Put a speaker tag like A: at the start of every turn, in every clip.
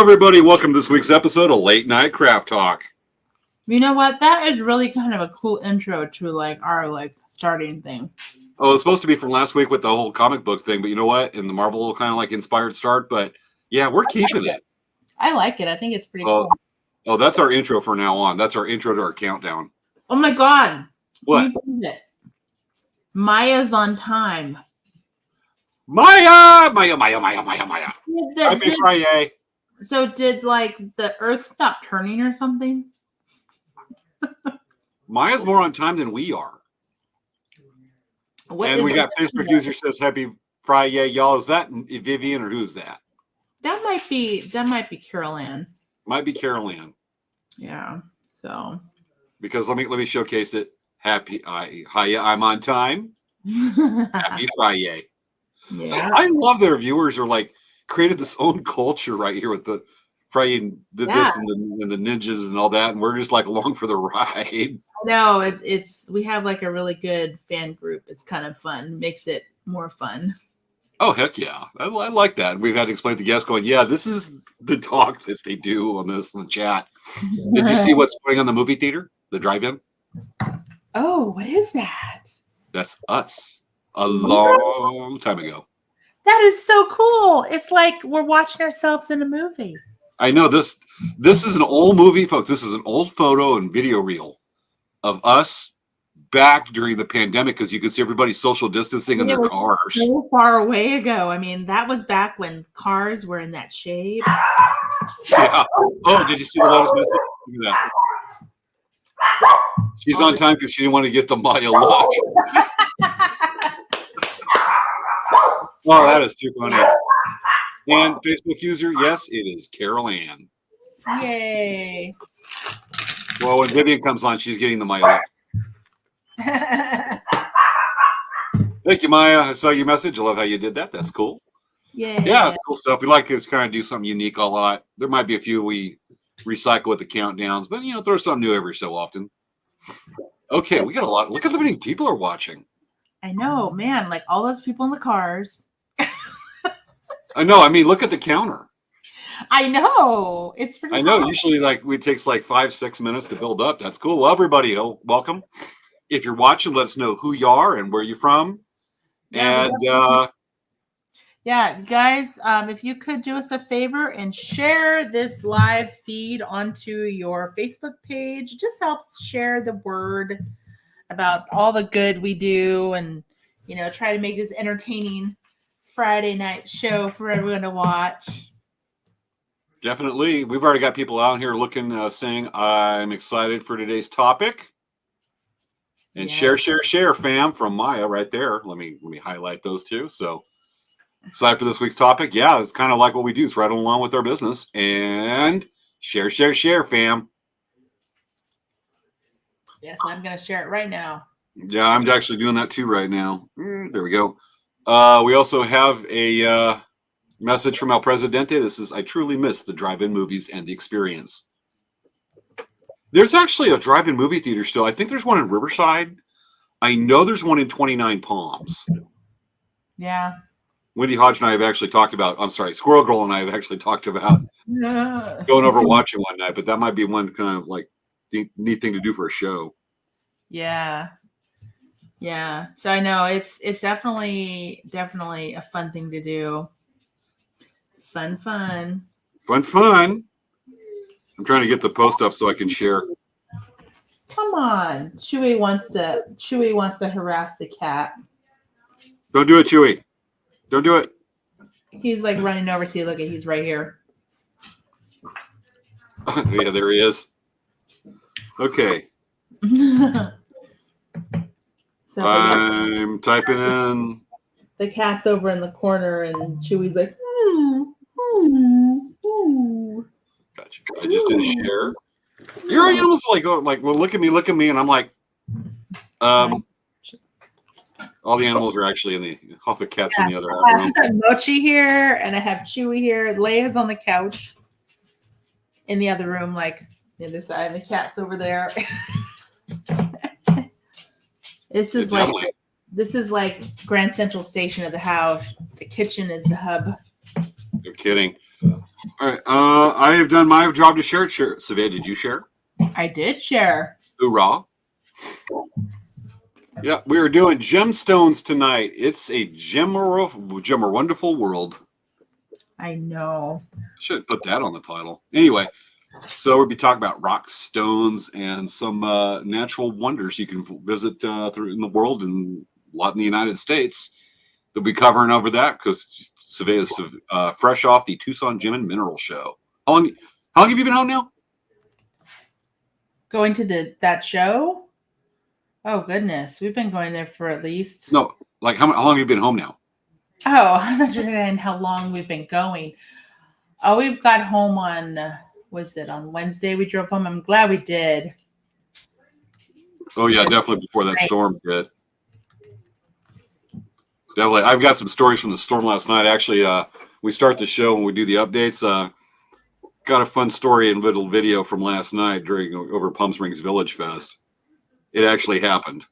A: everybody. Welcome to this week's episode of Late Night Craft Talk.
B: You know what? That is really kind of a cool intro to our starting thing.
A: Oh, it's supposed to be from last week with the whole comic book thing, but you know what? In the Marvel kind of like inspired start, but yeah, we're keeping it.
B: I like it. I think it's pretty cool.
A: Oh, that's our intro for now on. That's our intro to our countdown.
B: Oh my God.
A: What?
B: Can you believe it? Maya's on time.
A: Maya. Happy Friday.
B: So did the Earth stop turning or something?
A: Maya's more on time than we are. And we got Facebook user says Happy Friday, y'all. Is that Vivian or who's that?
B: That might be Carol Ann.
A: Might be Carol Ann.
B: Yeah. So
A: because let me showcase it. I'm on time. Happy Friday.
B: Yeah.
A: I love their viewers are created this own culture right here with the Friday and this and the ninjas and all that, and we're just along for the ride.
B: No, it's we have a really good fan group. It's kind of fun. Makes it more fun.
A: Oh heck yeah. I like that. We've had to explain to guests going, yeah, this is the talk that they do on this in the chat. Did you see what's going on in the movie theater? The drive-in?
B: Oh, what is that? That's
A: us. A long time ago.
B: That is so cool. It's like we're watching ourselves in a movie.
A: I know this is an old movie, folks. This is an old photo and video reel of us back during the pandemic because you could see everybody social distancing in their cars.
B: So far away ago. I mean, that was back when cars were in that shape.
A: Yeah. Oh, did you see the latest message? Look at that. She's on time because she didn't want to get the Maya look. Oh, that is too funny. And Facebook user, yes, it is Carol Ann.
B: Yay.
A: Well, when Vivian comes on, she's getting the Maya look. Thank you, Maya. I saw your message. I love how you did that. That's cool. Yeah, it's cool stuff. We like to kind of do something unique a lot. There might be a few we recycle with the countdowns, but throw something new every so often. Okay, we got a lot. Look at how many people are watching.
B: I know, man. All those people in the cars.
A: I know. I mean, look at the counter.
B: I know. It's pretty
A: I know.
B: hot.
A: Usually, it takes 5-6 minutes to build up. That's cool. Well, everybody, welcome. If you're watching, let us know who you are and where you're from.
B: Yeah,
A: and
B: guys, if you could do us a favor and share this live feed onto your Facebook page, it just helps share the word about all the good we do and, try to make this entertaining Friday night show for everyone to watch.
A: Definitely. We've already got people out here looking, saying, I'm excited for today's topic. And share, fam, from Maya right there. Let me highlight those two. So excited for this week's topic. Yeah, it's kind of like what we do. It's right along with our business. And share, fam.
B: Yes, I'm going to share it right now.
A: Yeah, I'm actually doing that too right now. There we go. We also have a message from El Presidente. This is, I truly miss the drive-in movies and the experience. There's actually a drive-in movie theater still. I think there's one in Riverside. I know there's one in 29 Palms.
B: Yeah.
A: Wendy Hodge and I have actually talked about, Squirrel Girl and I have actually talked about going over and watching one night, but that might be one kind of neat thing to do for a show.
B: Yeah. Yeah. So I know it's definitely a fun thing to do. Fun.
A: I'm trying to get the post up so I can share.
B: Come on. Chewy wants to harass the cat.
A: Don't do it, Chewy. Don't do it.
B: He's running over. See, look, he's right here.
A: Yeah, there he is. Okay.
B: So
A: I'm typing in.
B: The cat's over in the corner, and Chewy's like,
A: Gotcha. I just did a share. Your animals well, look at me, and I'm like, all the animals are actually all the cats in the other room.
B: I have Mochi here, and I have Chewy here. Leia's on the couch in the other room, the other side, and the cat's over there. This is like Grand Central Station of the house. The kitchen is the hub.
A: You're kidding. All right. I have done my job to share. Svea, did you share?
B: I did share.
A: Hoorah. Yeah, we are doing gemstones tonight. It's a gemmer wonderful world.
B: I know.
A: Should put that on the title. Anyway, so we'll be talking about rocks, stones, and some natural wonders you can visit through in the world and a lot in the United States. They'll be covering over that because Svea is fresh off the Tucson Gem and Mineral Show. How long have you been home now?
B: Going to that show? Oh goodness, we've been going there for at least.
A: No, like how long have you been home now?
B: Oh, I'm not sure how long we've been going. Oh, we've got home on. Was it on Wednesday? We drove home. I'm glad we did.
A: Oh yeah, definitely before that storm hit. Definitely, I've got some stories from the storm last night. Actually, we start the show and we do the updates. Got a fun story and little video from last night over Palm Springs Village Fest. It actually happened.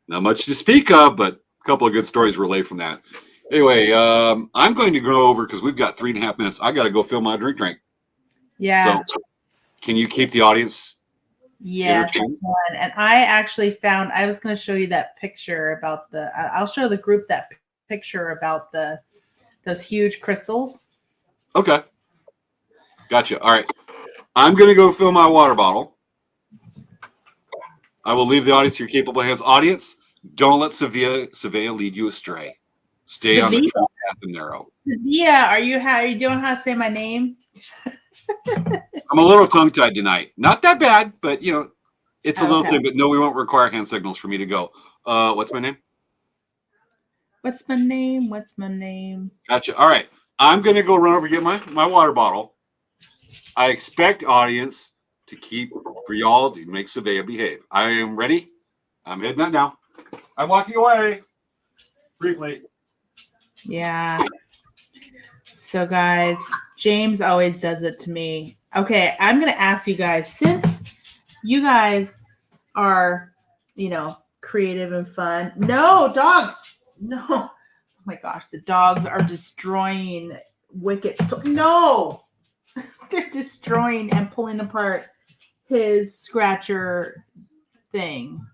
A: Not much to speak of, but a couple of good stories relay from that. Anyway, I'm going to go over because we've got 3.5 minutes. I got to go fill my drink.
B: Yeah.
A: So, can you keep the audience?
B: Yes, I can. And I actually found. I was going to show you that picture about the. I'll show the group that picture about those huge crystals.
A: Okay. Gotcha. All right. I'm going to go fill my water bottle. I will leave the audience to your capable hands. Audience, don't let Svea lead you astray. Stay on the path and narrow.
B: Yeah, are you doing how to say my name?
A: I'm a little tongue-tied tonight. Not that bad, but it's a little thing. But no, we won't require hand signals for me to go. What's my name?
B: What's my name? What's my name?
A: Gotcha. All right. I'm going to go run over and get my water bottle. I expect audience for y'all to make Svea behave. I am ready. I'm heading out now. I'm walking away. Briefly.
B: Yeah. So guys, James always does it to me. Okay, I'm going to ask you guys, since you guys are, creative and fun. No, dogs. No. Oh my gosh, the dogs are destroying Wicket. No. They're destroying and pulling apart his scratcher thing.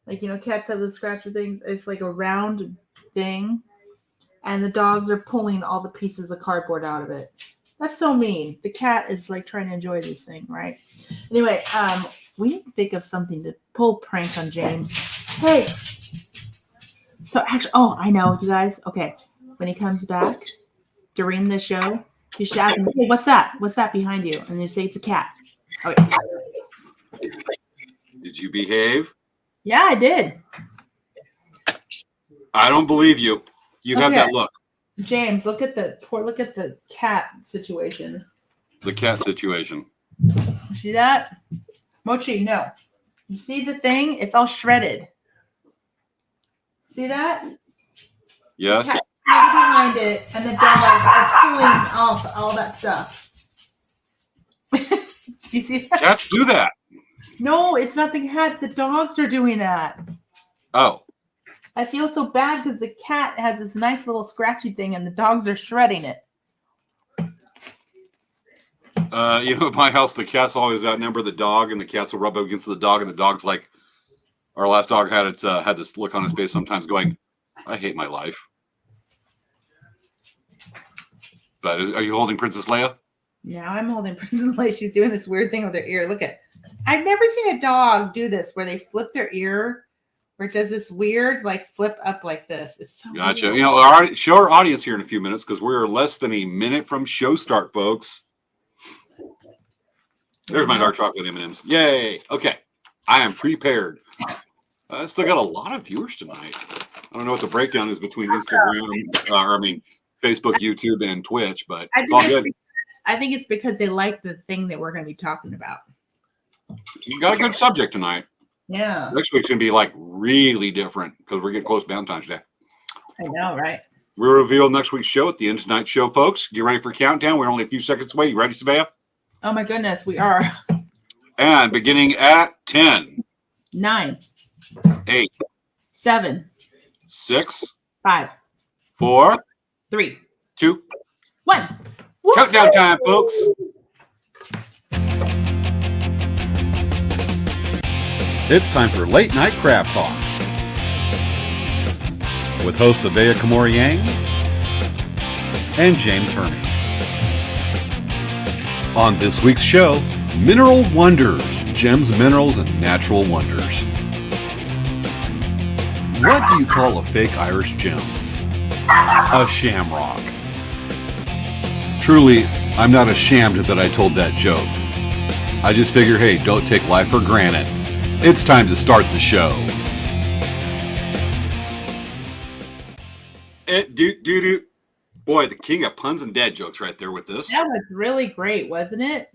B: Like, cats have the scratcher things. It's like a round thing. And the dogs are pulling all the pieces of cardboard out of it. That's so mean. The cat is like trying to enjoy this thing, right? Anyway, we need to think of something to pull prank on James. Hey. So actually, I know, you guys. Okay. When he comes back during the show, you should ask him, hey, what's that? What's that behind you? And you say it's a cat. Okay.
A: Did you behave?
B: Yeah, I did.
A: I don't believe you. You have that look.
B: James, look at the cat situation.
A: The cat situation.
B: See that? Mochi, no. You see the thing? It's all shredded. See that?
A: Yes.
B: The cat behind it, and the dogs are pulling off all that stuff. Do you see that?
A: Cats do that.
B: No, it's not the cat. The dogs are doing that.
A: Oh.
B: I feel so bad because the cat has this nice little scratchy thing and the dogs are shredding it.
A: At my house, the cats always outnumber the dog, and the cats will rub up against the dog, and the dog's like, our last dog had this look on his face sometimes going, I hate my life. But are you holding Princess Leia?
B: Yeah, I'm holding Princess Leia. She's doing this weird thing with her ear. Look at. I've never seen a dog do this where they flip their ear. Where it does this weird, flip up like this. It's so
A: gotcha.
B: Weird.
A: Show our audience here in a few minutes because we're less than a minute from show start, folks. There's my dark chocolate M&Ms. Yay. Okay. I am prepared. I still got a lot of viewers tonight. I don't know what the breakdown is between Instagram, Facebook, YouTube, and Twitch, but it's all good.
B: I think it's because they like the thing that we're going to be talking about.
A: You got a good subject tonight.
B: Yeah.
A: Next week's going to be really different because we're getting close to Valentine's Day.
B: I know, right?
A: We'll reveal next week's show at the end of tonight's show, folks. Get ready for countdown. We're only a few seconds away. You ready, Svea?
B: Oh, my goodness. We are.
A: And beginning at 10.
B: 9.
A: 8.
B: 7.
A: 6.
B: 5.
A: 4.
B: 3. 2. 1.
A: Countdown time, folks. It's time for Late Night Craft Talk with hosts Svea and James Hermes. On this week's show, Mineral Wonders, gems, minerals, and natural wonders. What do you call a fake Irish gem? A shamrock. Truly, I'm not ashamed that I told that joke. I just figure, hey, don't take life for granted. It's time to start the show. Boy, the king of puns and dad jokes right there with this.
B: That was really great, wasn't it?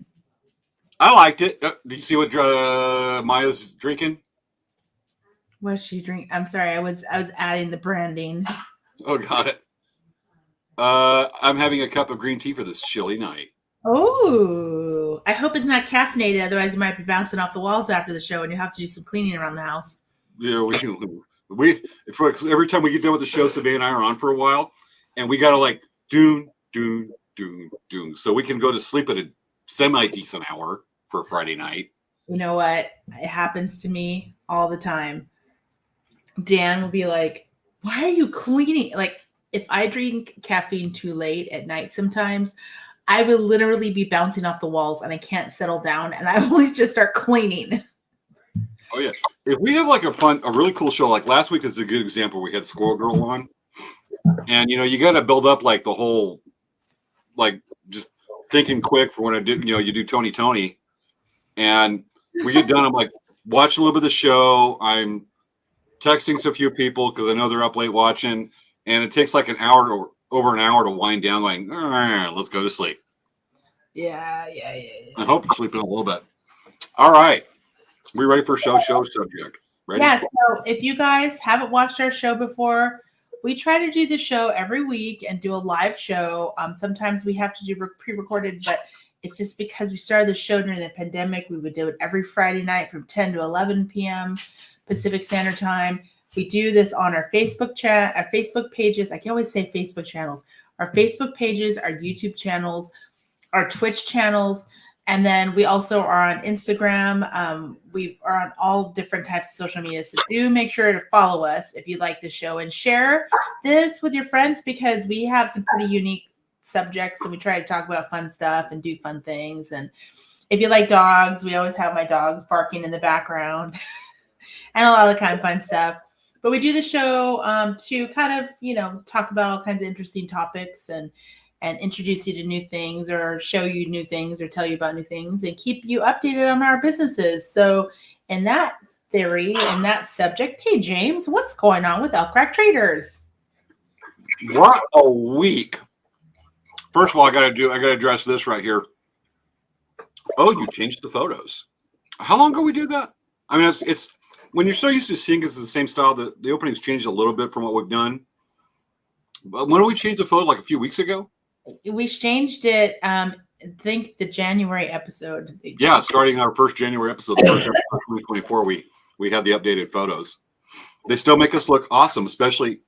A: I liked it. Did you see what Maya's drinking?
B: What's she drink? I'm sorry, I was adding the branding.
A: Oh, got it. I'm having a cup of green tea for this chilly night.
B: Oh, I hope it's not caffeinated. Otherwise, you might be bouncing off the walls after the show, and you have to do some cleaning around the house.
A: Yeah, every time we get done with the show, Svea and I are on for a while, and we gotta like doom. So we can go to sleep at a semi-decent hour for a Friday night.
B: You know what? It happens to me all the time. Dan will be like, "Why are you cleaning?" Like, if I drink caffeine too late at night, sometimes I will literally be bouncing off the walls and I can't settle down, and I always just start cleaning.
A: Oh yeah. If we have like a really cool show, like last week is a good example. We had Squirrel Girl on, and you got to build up like the whole, like just thinking quick for when I do. You do Tony, and we get done. I'm like, watch a little bit of the show. I'm texting a few people because I know they're up late watching, and it takes like over an hour to wind down. Like, all right, let's go to sleep.
B: Yeah.
A: I hope you're sleeping a little bit. All right. We ready for show subject? Ready?
B: Yeah, so if you guys haven't watched our show before, we try to do the show every week and do a live show. Sometimes we have to do pre-recorded, but it's just because we started the show during the pandemic. We would do it every Friday night from 10 to 11 p.m. Pacific Standard Time. We do this on our Facebook chat, our Facebook pages. I can always say Facebook channels. Our Facebook pages, our YouTube channels, our Twitch channels. And then we also are on Instagram. We are on all different types of social media. So do make sure to follow us if you like the show and share this with your friends because we have some pretty unique subjects. And we try to talk about fun stuff and do fun things. And if you like dogs, we always have my dogs barking in the background and a lot of kind of fun stuff. But we do the show to kind of, talk about all kinds of interesting topics and introduce you to new things or show you new things or tell you about new things and keep you updated on our businesses. So in that theory and that subject, hey, James, what's going on with Elk Crack Traders?
A: What a week. First of all, I got to address this right here. Oh, you changed the photos. How long ago we do that? I mean, it's when you're so used to seeing it's the same style, the openings changed a little bit from what we've done. But when did we change the photo? Like a few weeks ago?
B: We changed it, I think the January episode.
A: Yeah, starting our first January episode, the first episode of 2024, we had the updated photos. They still make us look awesome, especially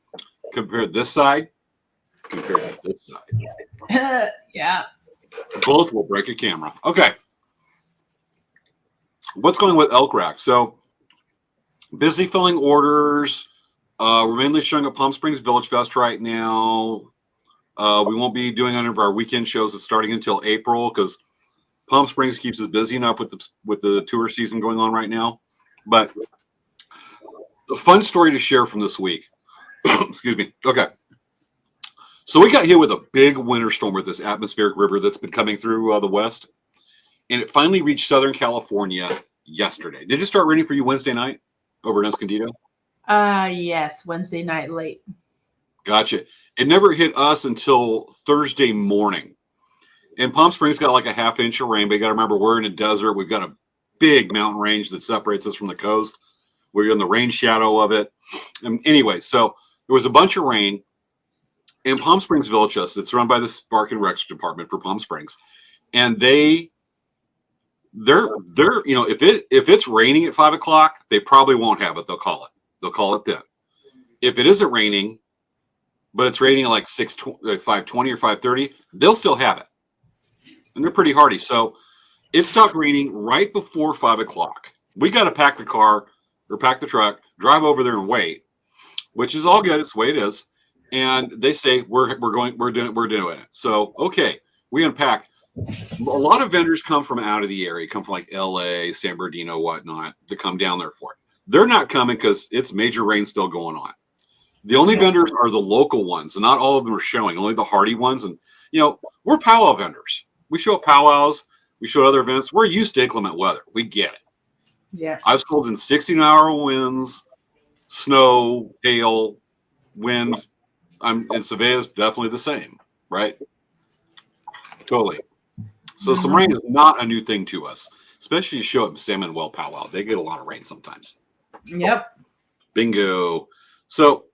A: compared to this side.
B: Yeah.
A: Both will break a camera. Okay. What's going on with Elk Rack? So, busy filling orders. We're mainly showing at Palm Springs Village Fest right now. We won't be doing any of our weekend shows that's starting until April because Palm Springs keeps us busy enough with the tour season going on right now. But the fun story to share from this week. Excuse me. Okay. So we got hit with a big winter storm with this atmospheric river that's been coming through the west. And it finally reached Southern California yesterday. Did it start raining for you Wednesday night over in Escondido?
B: Yes, Wednesday night late.
A: Gotcha. It never hit us until Thursday morning. And Palm Springs got like a half inch of rain, but you got to remember we're in a desert. We've got a big mountain range that separates us from the coast. We're in the rain shadow of it. And anyway, so there was a bunch of rain in Palm Springs Village Fest. It's run by the Park and Rec Department for Palm Springs. And they're if it's raining at 5 o'clock, they probably won't have it. They'll call it then. If it isn't raining, but it's raining at like 5:20 or 5:30, they'll still have it. and they're pretty hardy. So it stopped raining right before 5 o'clock. We got to pack the car or pack the truck, drive over there and wait, which is all good. It's the way it is. And they say we're doing it. So okay, we unpack. A lot of vendors come from out of the area, come from like LA, San Bernardino, whatnot, to come down there for it. They're not coming because it's major rain still going on. The only vendors are the local ones, and not all of them are showing, only the hardy ones. And we're powwow vendors. We show up powwows, we show other events. We're used to inclement weather. We get it.
B: Yeah.
A: I've sold in 60-mile-an-hour winds, snow, hail, wind. And Svea is definitely the same, right? Totally. So some rain is not a new thing to us, especially to show up in San Manuel powwow. They get a lot of rain sometimes.
B: Yep.
A: Bingo. So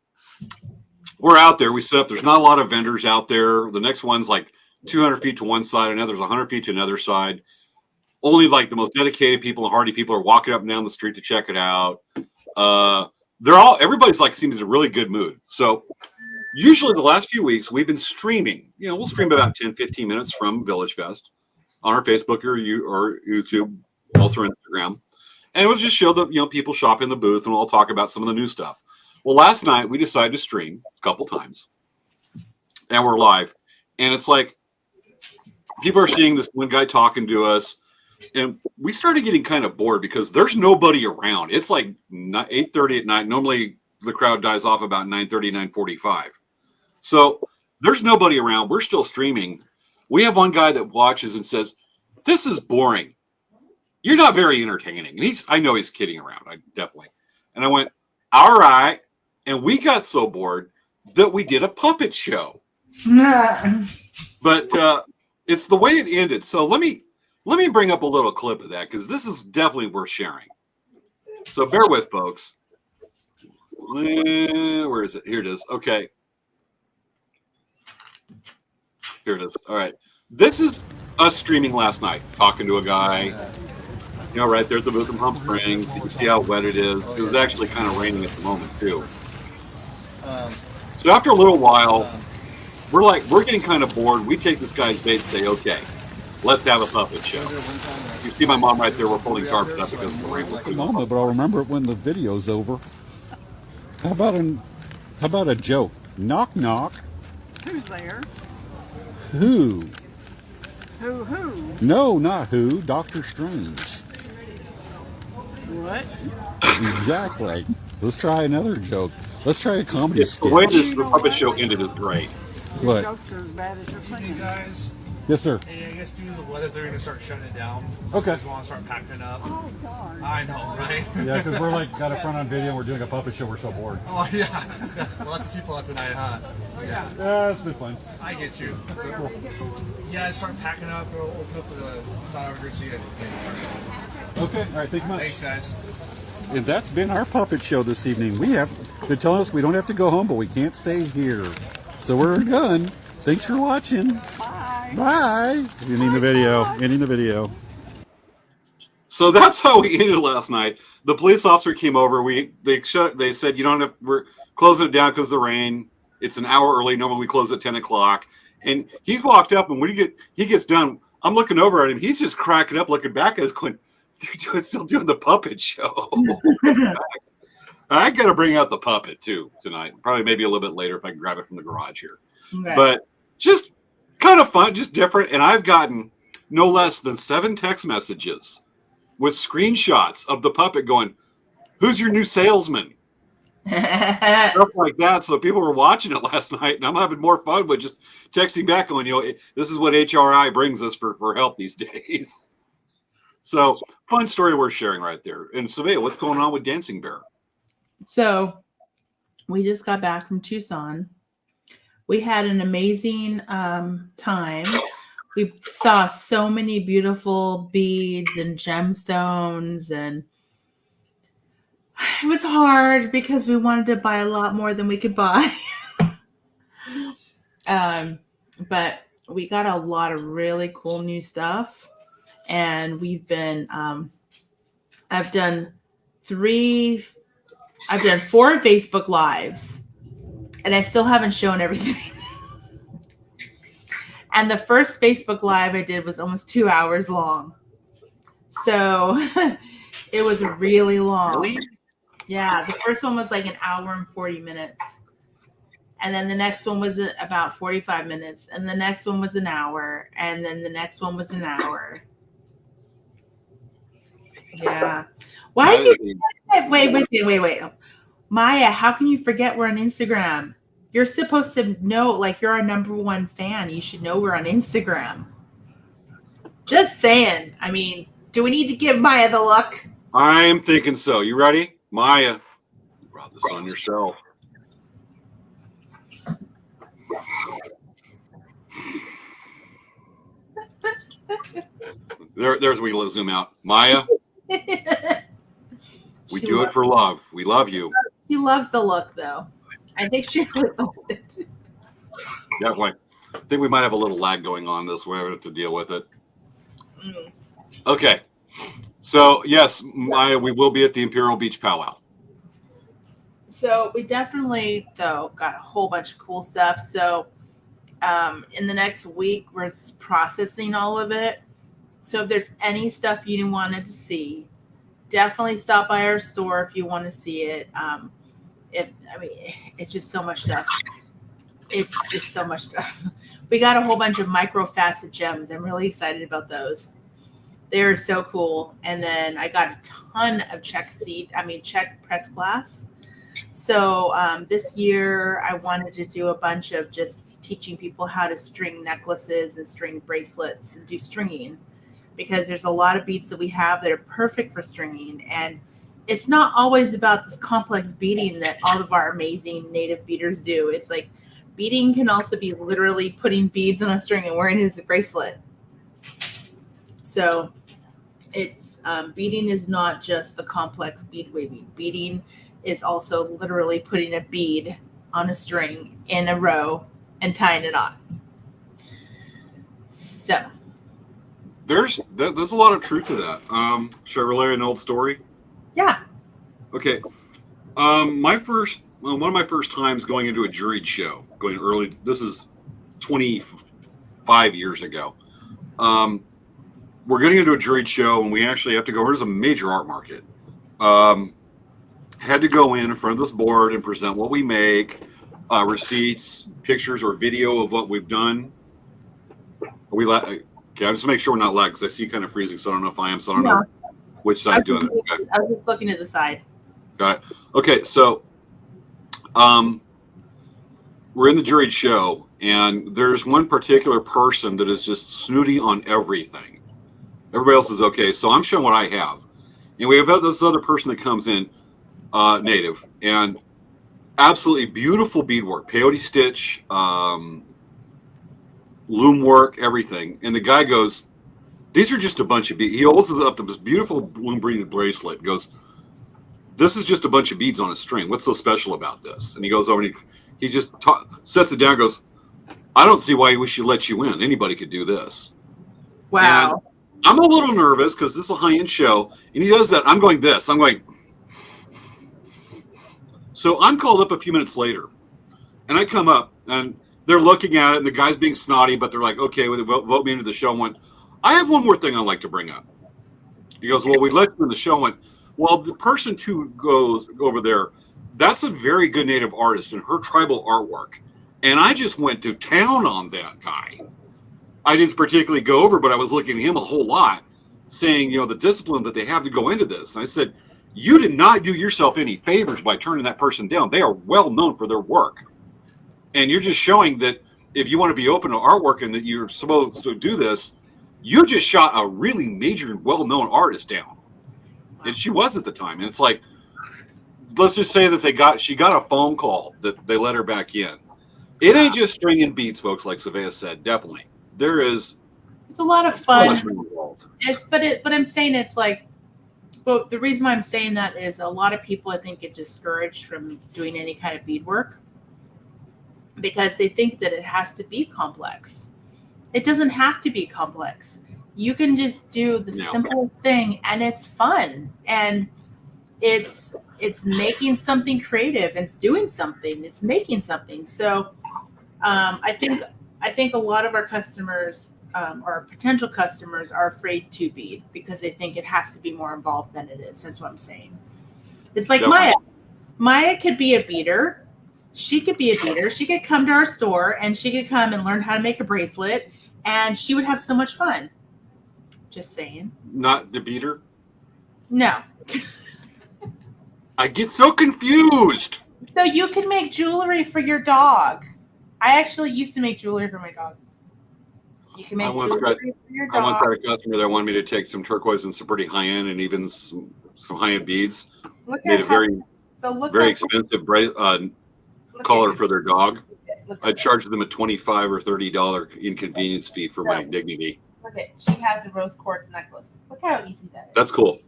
A: we're out there. We set up. There's not a lot of vendors out there. The next one's like 200 feet to one side, another's 100 feet to another side. Only like the most dedicated people and hardy people are walking up and down the street to check it out. Everybody's like seems in a really good mood. So usually the last few weeks we've been streaming. We'll stream about 10, 15 minutes from Village Fest on our Facebook or YouTube, also Instagram. And we'll just show the people shop in the booth, and we'll talk about some of the new stuff. Well, last night we decided to stream a couple times, and we're live. And it's like people are seeing this one guy talking to us, and we started getting kind of bored because there's nobody around. It's like 8:30 at night. Normally the crowd dies off about 9:30, 9:45. So there's nobody around. We're still streaming. We have one guy that watches and says, "This is boring. You're not very entertaining." And I know he's kidding around. I definitely. And I went, "All right." And we got so bored that we did a puppet show. But it's the way it ended. So let me bring up a little clip of that, because this is definitely worth sharing. So bear with, folks. Where is it? Here it is. Okay. Here it is. All right. This is us streaming last night, talking to a guy, right there at the booth in Palm Springs. You can see how wet it is. It was actually kind of raining at the moment, too. So after a little while, we're getting kind of bored. We take this guy's bait and say, okay, let's have a puppet show. You see my mom right there. We're pulling tarps up because of the rain.
C: Mama, but I'll remember it when the video's over. How about a joke? Knock, knock.
D: Who's there?
C: Who?
D: Who?
C: No, not who. Doctor Strange.
D: What?
C: Exactly. Let's try another joke. Let's try a comedy
A: The way
C: sketch.
A: the puppet show ended is great.
D: Your
C: What?
D: jokes are as bad as your
E: Hey
D: singing.
E: guys,
C: Yes, sir.
E: hey, I guess due to the weather, they're gonna start shutting it down.
C: Okay.
E: So just want to start packing up.
D: Oh, darn.
E: I know, right?
C: Yeah, because we're got a front on video and we're doing a puppet show. We're so bored.
E: Oh yeah. Lots of people out tonight, huh?
D: Yeah.
C: Yeah, it's been fun.
E: I get you. So, yeah, start packing up. We'll open up the side over here so you guys can start going.
C: Okay. All right. Thank you much.
E: Thanks, guys.
C: And that's been our puppet show this evening. They're telling us we don't have to go home, but we can't stay here. So we're done. Thanks for watching.
D: Bye.
C: Bye. Ending the video.
A: So that's how we ended last night. The police officer came over. They said we're closing it down because of the rain. It's an hour early. Normally we close at 10 o'clock. And he walked up, and when he gets done, I'm looking over at him. He's just cracking up, looking back at us, going, "They're still doing the puppet show." I got to bring out the puppet too tonight. Probably maybe a little bit later if I can grab it from the garage here.
B: Okay.
A: But just kind of fun, just different. And I've gotten no less than 7 text messages with screenshots of the puppet going, "Who's your new salesman?" Stuff like that. So people were watching it last night, and I'm having more fun with just texting back going, this is what HRI brings us for help these days. So fun story worth sharing right there. And Svea, what's going on with Dancing Bear?
B: So we just got back from Tucson. We had an amazing time. We saw so many beautiful beads and gemstones, and it was hard because we wanted to buy a lot more than we could buy. But we got a lot of really cool new stuff, and we've been I've done 4 Facebook lives, and I still haven't shown everything. And the first Facebook Live I did was almost 2 hours long. So it was really long.
A: Really?
B: Yeah, the first one was like an hour and 40 minutes. And then the next one was about 45 minutes. And the next one was an hour. And then the next one was an hour. Yeah. Why
A: That
B: do
A: is
B: you wait. Maya, how can you forget we're on Instagram? You're supposed to know, like, you're our number one fan. You should know we're on Instagram. Just saying. I mean, do we need to give Maya the look?
A: I'm thinking so. You ready? Maya, you brought this on yourself. There's we zoom out. Maya, we
B: She
A: do it
B: loves-
A: for love. We love you.
B: She loves the look, though. I think she really loves it.
A: Definitely. I think we might have a little lag going on this. We're have to deal with it.
B: Mm.
A: Okay. So, yes, Maya, we will be at the Imperial Beach Powwow.
B: So we definitely got a whole bunch of cool stuff. So in the next week, we're processing all of it. So if there's any stuff you wanted to see, definitely stop by our store if you want to see it. It's just so much stuff. It's just so much stuff. We got a whole bunch of micro facet gems. I'm really excited about those. They're so cool. And then I got a ton of check press glass. So this year I wanted to do a bunch of just teaching people how to string necklaces and string bracelets and do stringing, because there's a lot of beads that we have that are perfect for stringing. And it's not always about this complex beading that all of our amazing native beaders do. It's like beading can also be literally putting beads on a string and wearing it as a bracelet. So it's beading is not just the complex bead weaving. Beading is also literally putting a bead on a string in a row and tying it on. So
A: There's a lot of truth to that. Should I relay an old story?
B: yeah.
A: Okay. One of my first times going into a juried show, going early, this is 25 years ago. We're getting into a juried show and we actually have to go, there's a major art market. Had to go in front of this board and present what we make, receipts, pictures, or video of what we've done. Okay, I just make sure we're not lag because I see kind of freezing, so I don't know if I am, so I don't know which side's doing it. Okay.
B: I was just looking at the side.
A: Got it. Okay, so we're in the juried show, and there's one particular person that is just snooty on everything. Everybody else is okay, so I'm showing what I have. And we have this other person that comes in, native, and absolutely beautiful beadwork, peyote stitch, loom work, everything. And the guy goes, these are just a bunch of beads. He holds up this beautiful loom beaded bracelet, goes, this is just a bunch of beads on a string. What's so special about this? And he goes over and he just sets it down and goes, I don't see why we should let you in. Anybody could do this.
B: Wow.
A: And I'm a little nervous because this is a high-end show. And he does that. I'm going this. I'm going. So I'm called up a few minutes later. And I come up and they're looking at it. And the guy's being snotty, but they're like, okay, vote me into the show. And went, I have one more thing I'd like to bring up. He goes, well, we let you in the show. And went, well, the person who goes over there, that's a very good native artist and her tribal artwork. And I just went to town on that guy. I didn't particularly go over, but I was looking at him a whole lot, saying, the discipline that they have to go into this. And I said, you did not do yourself any favors by turning that person down. They are well known for their work. And you're just showing that if you want to be open to artwork and that you're supposed to do this, you just shot a really major, well-known artist down. And she was at the time. And it's like, let's just say that she got a phone call that they let her back in. It ain't just stringing beats, folks, like Svea said. Definitely. There's
B: a lot of
A: so much
B: fun.
A: involved.
B: But I'm saying it's like, well, the reason why I'm saying that is a lot of people, I think, get discouraged from doing any kind of beadwork because they think that it has to be complex. It doesn't have to be complex. You can just do the simple thing and it's fun. And it's making something creative. It's doing something. It's making something. So I think I think a lot of our customers or potential customers are afraid to bead because they think it has to be more involved than it is. That's what I'm saying. It's like
A: Definitely.
B: Maya. Maya could be a beader. She could be a beader. She could come to our store and she could come and learn how to make a bracelet, and she would have so much fun. Just saying.
A: Not the beater.
B: No.
A: I get so confused.
B: So you can make jewelry for your dog. I actually used to make jewelry for my dogs. You can make
A: I once
B: jewelry for your
A: I once
B: dog.
A: had a customer that wanted me to take some turquoise and some pretty high end and even some high end beads.
B: Look
A: Made
B: at
A: a
B: how,
A: very
B: so look
A: very
B: how-
A: expensive
B: look
A: collar
B: at-
A: for their dog.
B: look
A: I
B: at
A: charged them a $25 or $30 inconvenience fee for my dignity.
B: Look at, she has a rose quartz necklace. Look how easy that is.
A: That's cool.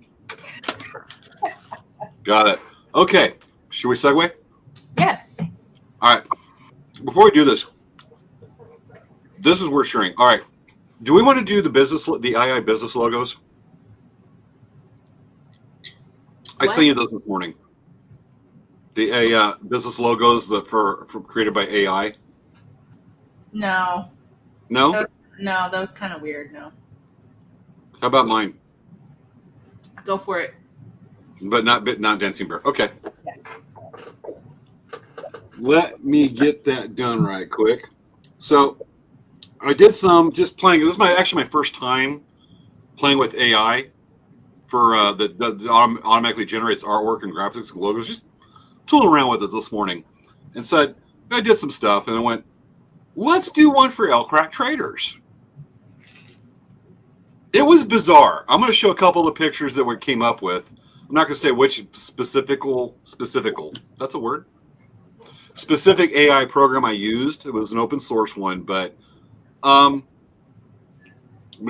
A: Got it. Okay. Should we segue?
B: Yes.
A: All right. Before we do this is worth sharing. All right. Do we want to do the II business logos? I sent you those this morning. The business logos for created by AI.
B: No.
A: No?
B: No, that was kind of weird. No.
A: How about mine?
B: Go for it.
A: But not Dancing Bear. Okay.
B: Yes.
A: Let me get that done right quick. So I did some just playing. This is actually my first time playing with AI for that automatically generates artwork and graphics and logos. Just tooling around with it this morning, and said I did some stuff, and I went, let's do one for Elk Rack Traders. It was bizarre. I'm going to show a couple of pictures that we came up with. I'm not going to say which specific. That's a word. Specific AI program I used. It was an open source one, but when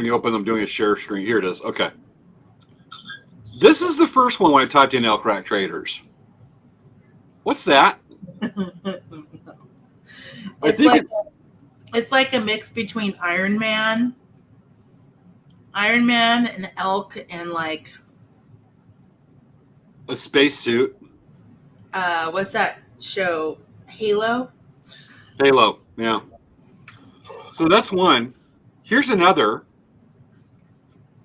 A: you open, I'm doing a share screen. Here it is. Okay. This is the first one when I typed in Elk Rack Traders. What's that?
B: It's like a mix between Iron Man and elk and like
A: A spacesuit.
B: what's that show? Halo?
A: Halo. Yeah. So that's one. Here's another.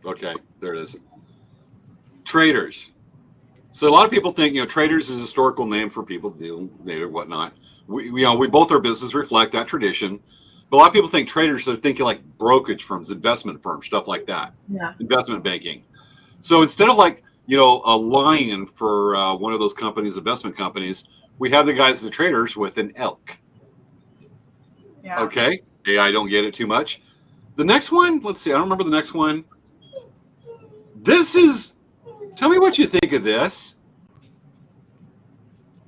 A: Okay, there it is. Traders. So a lot of people think, traders is a historical name for people to deal native whatnot. We both our business reflect that tradition. But a lot of people think traders, they're thinking like brokerage firms, investment firms, stuff like that.
B: Yeah.
A: Investment banking. So instead of like, a lion for one of those companies, investment companies, we have the guys, the traders with an elk.
B: Yeah.
A: Okay. I don't get it too much. The next one, let's see. I don't remember the next one. Tell me what you think of this.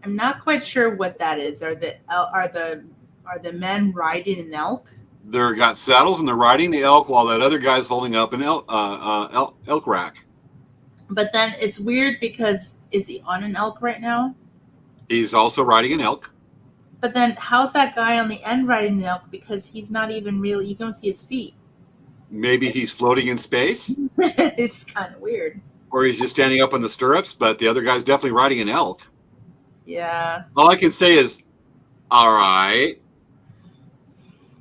B: I'm not quite sure what that is. Are the men riding an elk?
A: They're got saddles and they're riding the elk while that other guy's holding up an elk rack.
B: But then it's weird because is he on an elk right now?
A: He's also riding an elk.
B: But then how's that guy on the end riding an elk? Because he's not even really, you don't see his feet.
A: Maybe he's floating in space,
B: It's kind of weird.
A: or he's just standing up on the stirrups, but the other guy's definitely riding an elk.
B: Yeah.
A: All I can say is, all right.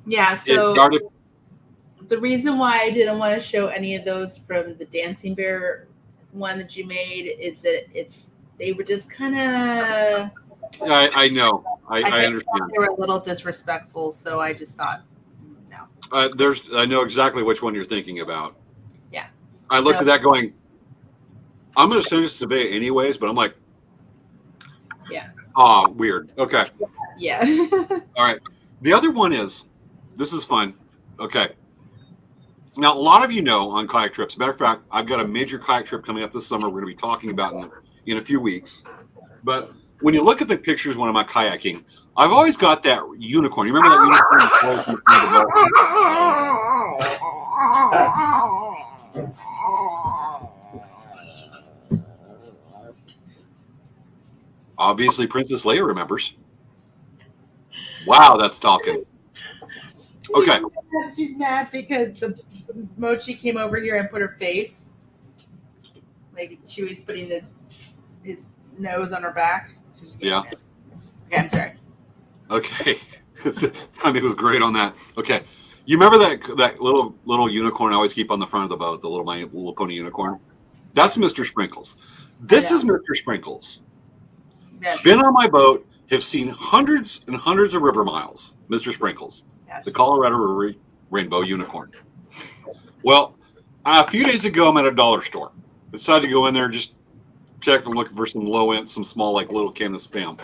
B: Yeah, so
A: It started,
B: the reason why I didn't want to show any of those from the Dancing Bear one that you made is that they were just kind of
A: I know. I
B: thought
A: understand.
B: they were a little disrespectful, so I just thought no.
A: I know exactly which one you're thinking about.
B: Yeah.
A: I looked
B: So-
A: at that going, I'm going to send it to Svea anyways, but I'm like,
B: Yeah.
A: Weird. Okay.
B: Yeah.
A: All right. The other one is, this is fun. Okay. Now, a lot of you know on kayak trips. Matter of fact, I've got a major kayak trip coming up this summer. We're going to be talking about in a few weeks. But when you look at the pictures when I'm out kayaking, I've always got that unicorn. You remember that unicorn that floats in front of the boat? Obviously, Princess Leia remembers. Wow, that's talking. Okay.
B: She's mad because the Mochi came over here and put her face. Like she was putting his nose on her back. She was getting
A: Yeah.
B: mad. Okay, I'm sorry.
A: Okay. Timing was great on that. Okay. You remember that little unicorn I always keep on the front of the boat, the my little pony unicorn? That's Mr. Sprinkles. This is Mr. Sprinkles.
B: Yes.
A: Been on my boat, have seen hundreds and hundreds of river miles. Mr. Sprinkles,
B: Yes.
A: the Colorado River Rainbow Unicorn. Well, a few days ago, I'm at a dollar store. Decided to go in there, just check. I'm looking for some low end, some small, like little can of Spam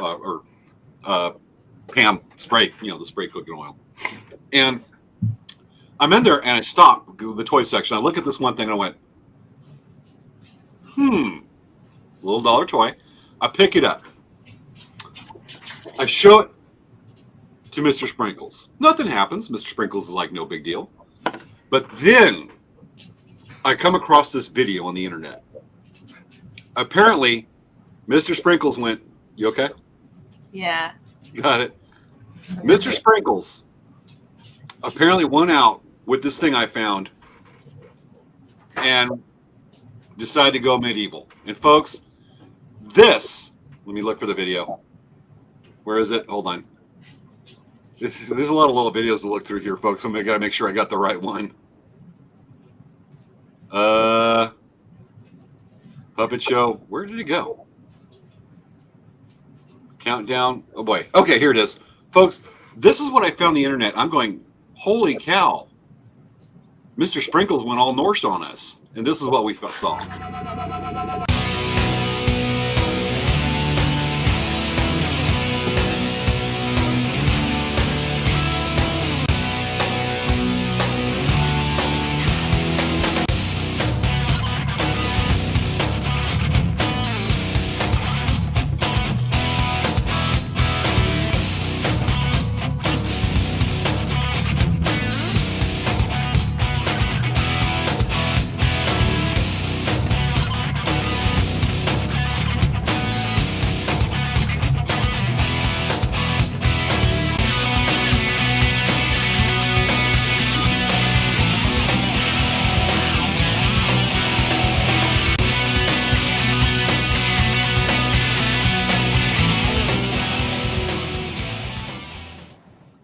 A: Pam spray, the spray cooking oil. And I'm in there and I stop the toy section. I look at this one thing and I went, little dollar toy. I pick it up. I show it to Mr. Sprinkles. Nothing happens. Mr. Sprinkles is like, no big deal. But then I come across this video on the internet. Apparently, Mr. Sprinkles went, you okay?
B: Yeah.
A: Got it. Mr. Sprinkles apparently went out with this thing I found and decided to go medieval. And folks, let me look for the video. Where is it? Hold on. There's a lot of little videos to look through here, folks. So I got to make sure I got the right one. Puppet show. Where did it go? Countdown. Oh boy. Okay, here it is. Folks, this is what I found on the internet. I'm going, holy cow. Mr. Sprinkles went all Norse on us. And this is what we saw.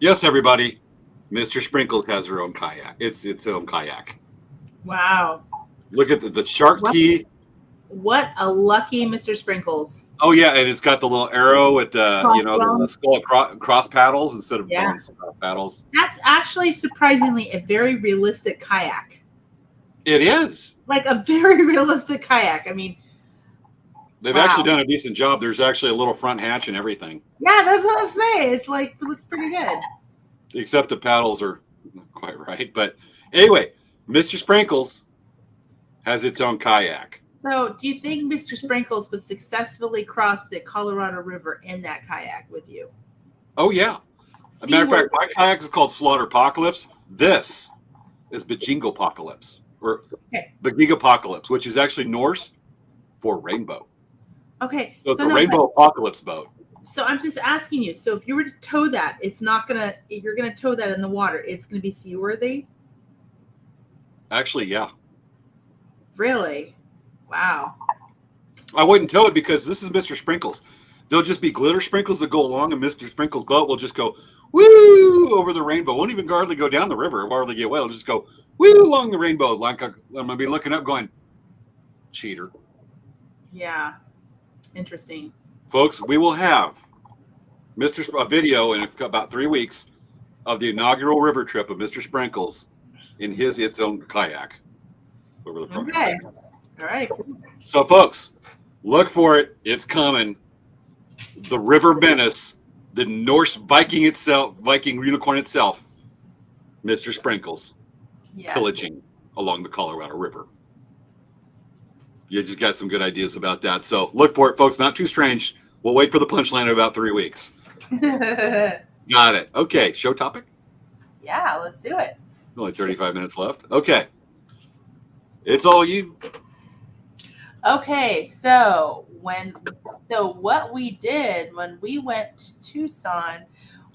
A: Yes, everybody. Mr. Sprinkles has her own kayak. It's its own kayak.
B: Wow.
A: Look at the shark teeth.
B: What a lucky Mr. Sprinkles.
A: Oh yeah, and it's got the little arrow with the skull cross paddles instead of bones paddles.
B: That's actually surprisingly a very realistic kayak.
A: It is.
B: Like a very realistic kayak. I mean,
A: they've actually done a decent job. There's actually a little front hatch and everything.
B: Yeah, that's what I say. It's like, it looks pretty good.
A: Except the paddles are not quite right. But anyway, Mr. Sprinkles has its own kayak.
B: So do you think Mr. Sprinkles would successfully cross the Colorado River in that kayak with you?
A: Oh, yeah. As a matter of fact, my kayak is called Slaughter Apocalypse. This is Bajingopocalypse, or Bajingopocalypse, which is actually Norse for rainbow.
B: Okay.
A: So it's a rainbow apocalypse boat.
B: So I'm just asking you. So if you were to tow that, if you're gonna tow that in the water, it's gonna be seaworthy?
A: Actually, yeah.
B: Really? Wow.
A: I wouldn't tow it because this is Mr. Sprinkles. There'll just be glitter sprinkles that go along, and Mr. Sprinkles' boat will just go woo over the rainbow. Won't even hardly go down the river. It'll hardly get wet. It'll just go woo along the rainbow. Like I'm gonna be looking up, going, cheater.
B: Yeah. Interesting.
A: Folks, we will have a video in about 3 weeks of the inaugural river trip of Mr. Sprinkles in its own kayak.
B: Okay. All right.
A: So, folks, look for it. It's coming. The River Menace, the Norse Viking unicorn itself, Mr. Sprinkles, pillaging along the Colorado River. You just got some good ideas about that. So look for it, folks. Not too strange. We'll wait for the punchline in about 3 weeks. Got it. Okay. Show topic?
B: Yeah, let's do it.
A: Only 35 minutes left. Okay. It's all you.
B: Okay, so what we did when we went to Tucson,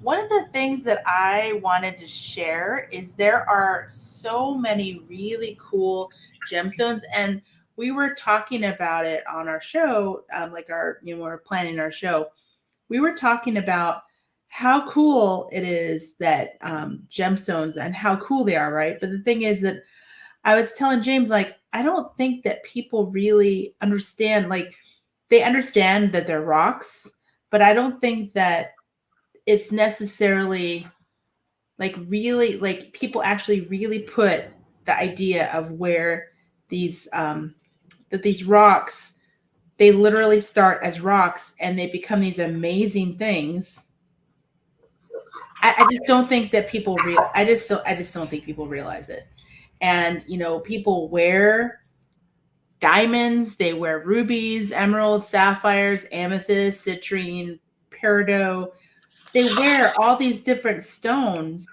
B: one of the things that I wanted to share is there are so many really cool gemstones, and we were talking about it on our show, we're planning our show. We were talking about how cool it is that gemstones and how cool they are, right? But the thing is that I was telling James, like, I don't think that people really understand, like, they understand that they're rocks, but I don't think that it's necessarily like really, like, people actually really put the idea of where these that these rocks, they literally start as rocks and they become these amazing things. I just don't think that people I just don't think people realize it. And people wear diamonds, they wear rubies, emeralds, sapphires, amethyst, citrine, peridot. They wear all these different stones,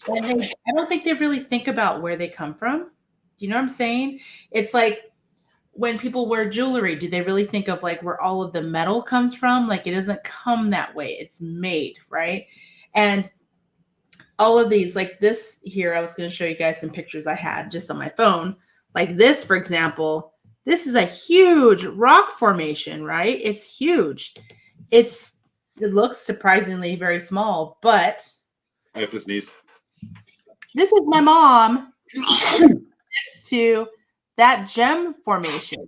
B: and I don't think they really think about where they come from. Do you know what I'm saying? It's like when people wear jewelry, do they really think of like where all of the metal comes from? Like, it doesn't come that way. It's made, right? And all of these, like this here, I was going to show you guys some pictures I had just on my phone. Like this, for example, this is a huge rock formation, right? It's huge. It looks surprisingly very small, but
A: I have to sneeze.
B: this is my mom next to that gem formation.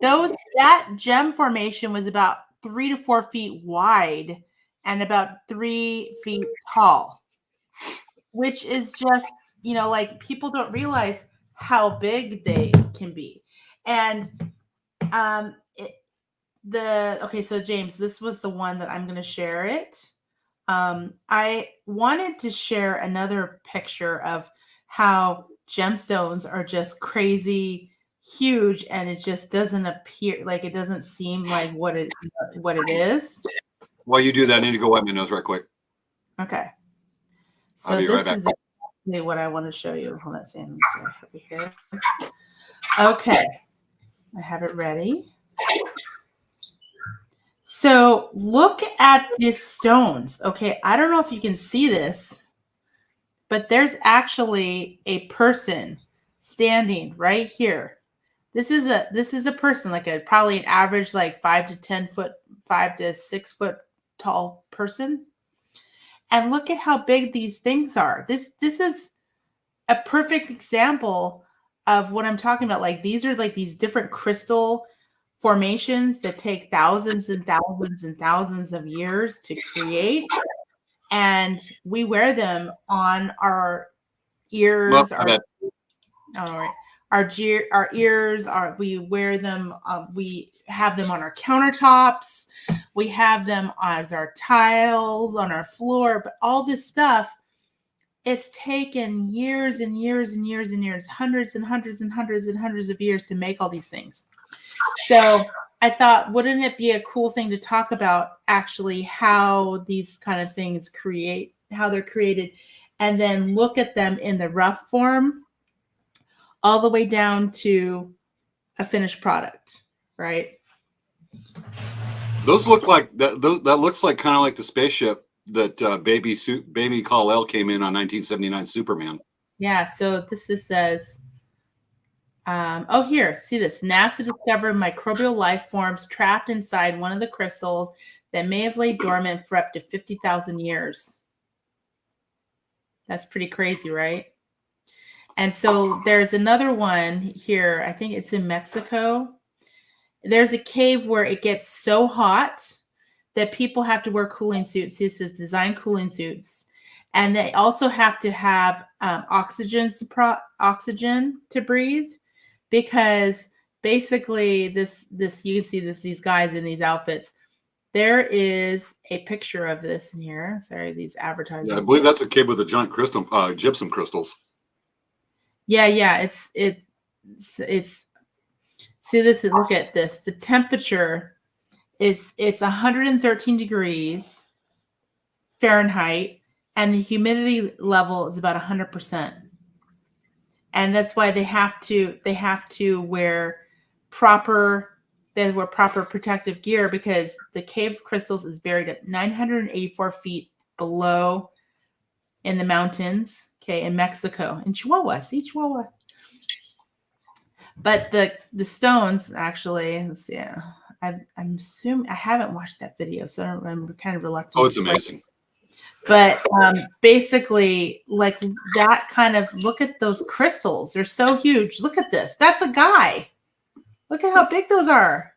B: That gem formation was about 3 to 4 feet wide and about 3 feet tall, which is just, like, people don't realize how big they can be. And okay, so James, this was the one that I'm going to share it. I wanted to share another picture of how gemstones are just crazy huge, and it just doesn't appear like, it doesn't seem like what it is.
A: While you do that, I need to go wipe my nose right quick.
B: Okay. So
A: I'll be
B: this
A: right back.
B: is exactly what I want to show you. Hold on, Sam. Over here. Okay. I have it ready. So look at these stones. Okay. I don't know if you can see this, but there's actually a person standing right here. This is a person, like probably an average, like 5 to 6 foot tall person. And look at how big these things are. This is a perfect example of what I'm talking about. Like, these are like these different crystal formations that take thousands and thousands and thousands of years to create. And we wear them on our ears, our ears, we wear them, we have them on our countertops, we have them as our tiles on our floor, but all this stuff, it's taken years and years and years and years, hundreds and hundreds and hundreds and hundreds of years to make all these things. So I thought, wouldn't it be a cool thing to talk about actually how these kind of things how they're created, and then look at them in the rough form all the way down to a finished product, right?
A: Those look like that looks like kind of like the spaceship that baby Kal-El came in on 1979 Superman.
B: Yeah. So this says, here, see this. NASA discovered microbial life forms trapped inside one of the crystals that may have laid dormant for up to 50,000 years. That's pretty crazy, right? And so there's another one here. I think it's in Mexico. There's a cave where it gets so hot that people have to wear cooling suits. This is design cooling suits. And they also have to have oxygen to breathe, because basically this you can see these guys in these outfits. There is a picture of this in here. Sorry, these advertisements.
A: Yeah, I believe that's a cave with the giant gypsum crystals.
B: Yeah. It's see this. Look at this. The temperature it's 113 degrees Fahrenheit, and the humidity level is about 100%. And that's why they have to wear proper protective gear, because the cave crystals is buried at 984 feet below in the mountains, in Mexico, in Chihuahua. See, Chihuahua. But the stones, actually, let's see. I'm assuming I haven't watched that video, so I'm kind of reluctant.
A: Oh, it's amazing.
B: But basically, like that kind of look at those crystals. They're so huge. Look at this. That's a guy. Look at how big those are.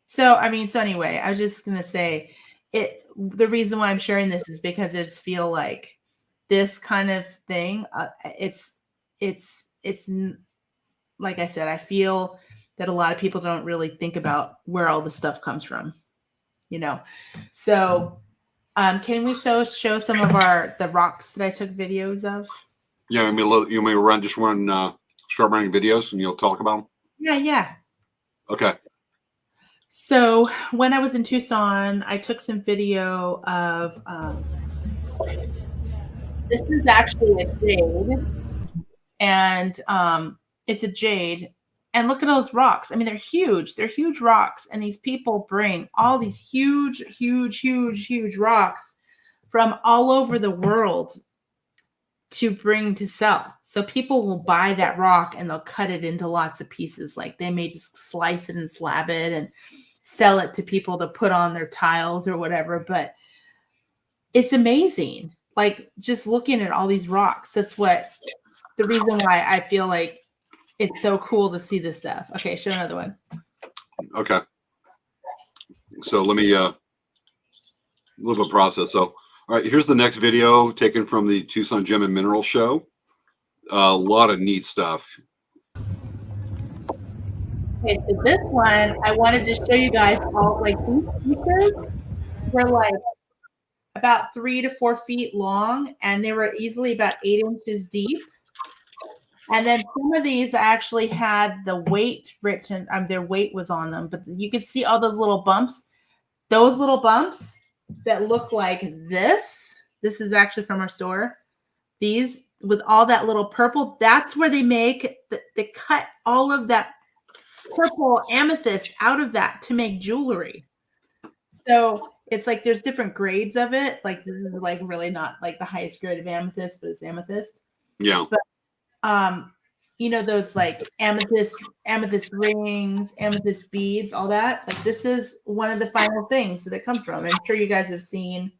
B: So, I mean, so anyway, I was just going to say the reason why I'm sharing this is because I just feel like this kind of thing, it's like I said, I feel that a lot of people don't really think about where all the stuff comes from, you know? So, can we show some of the rocks that I took videos of?
A: Yeah, you may run start running videos and you'll talk about them.
B: Yeah.
A: Okay.
B: So when I was in Tucson, I took some video of this is actually a jade, and it's a jade. And look at those rocks. I mean, they're huge. They're huge rocks. And these people bring all these huge, huge, huge, huge rocks from all over the world to bring to sell. So people will buy that rock and they'll cut it into lots of pieces. Like they may just slice it and slab it and sell it to people to put on their tiles or whatever. But it's amazing. Like just looking at all these rocks. That's the reason why I feel like it's so cool to see this stuff. Okay, show another one.
A: Okay. So let me a little bit process. So all right, here's the next video taken from the Tucson Gem and Mineral Show. A lot of neat stuff.
B: Okay, so this one, I wanted to show you guys all, like these pieces were like about 3 to 4 feet long, and they were easily about 8 inches deep. And then some of these actually had the weight written, their weight was on them, but you could see all those little bumps. Those little bumps that look like this is actually from our store. These with all that little purple, that's where they they cut all of that purple amethyst out of that to make jewelry. So it's like there's different grades of it. Like this is like really not like the highest grade of amethyst, but it's amethyst.
A: Yeah.
B: But you know, those like amethyst rings, amethyst beads, all that. Like this is one of the final things that it comes from. I'm sure you guys have seen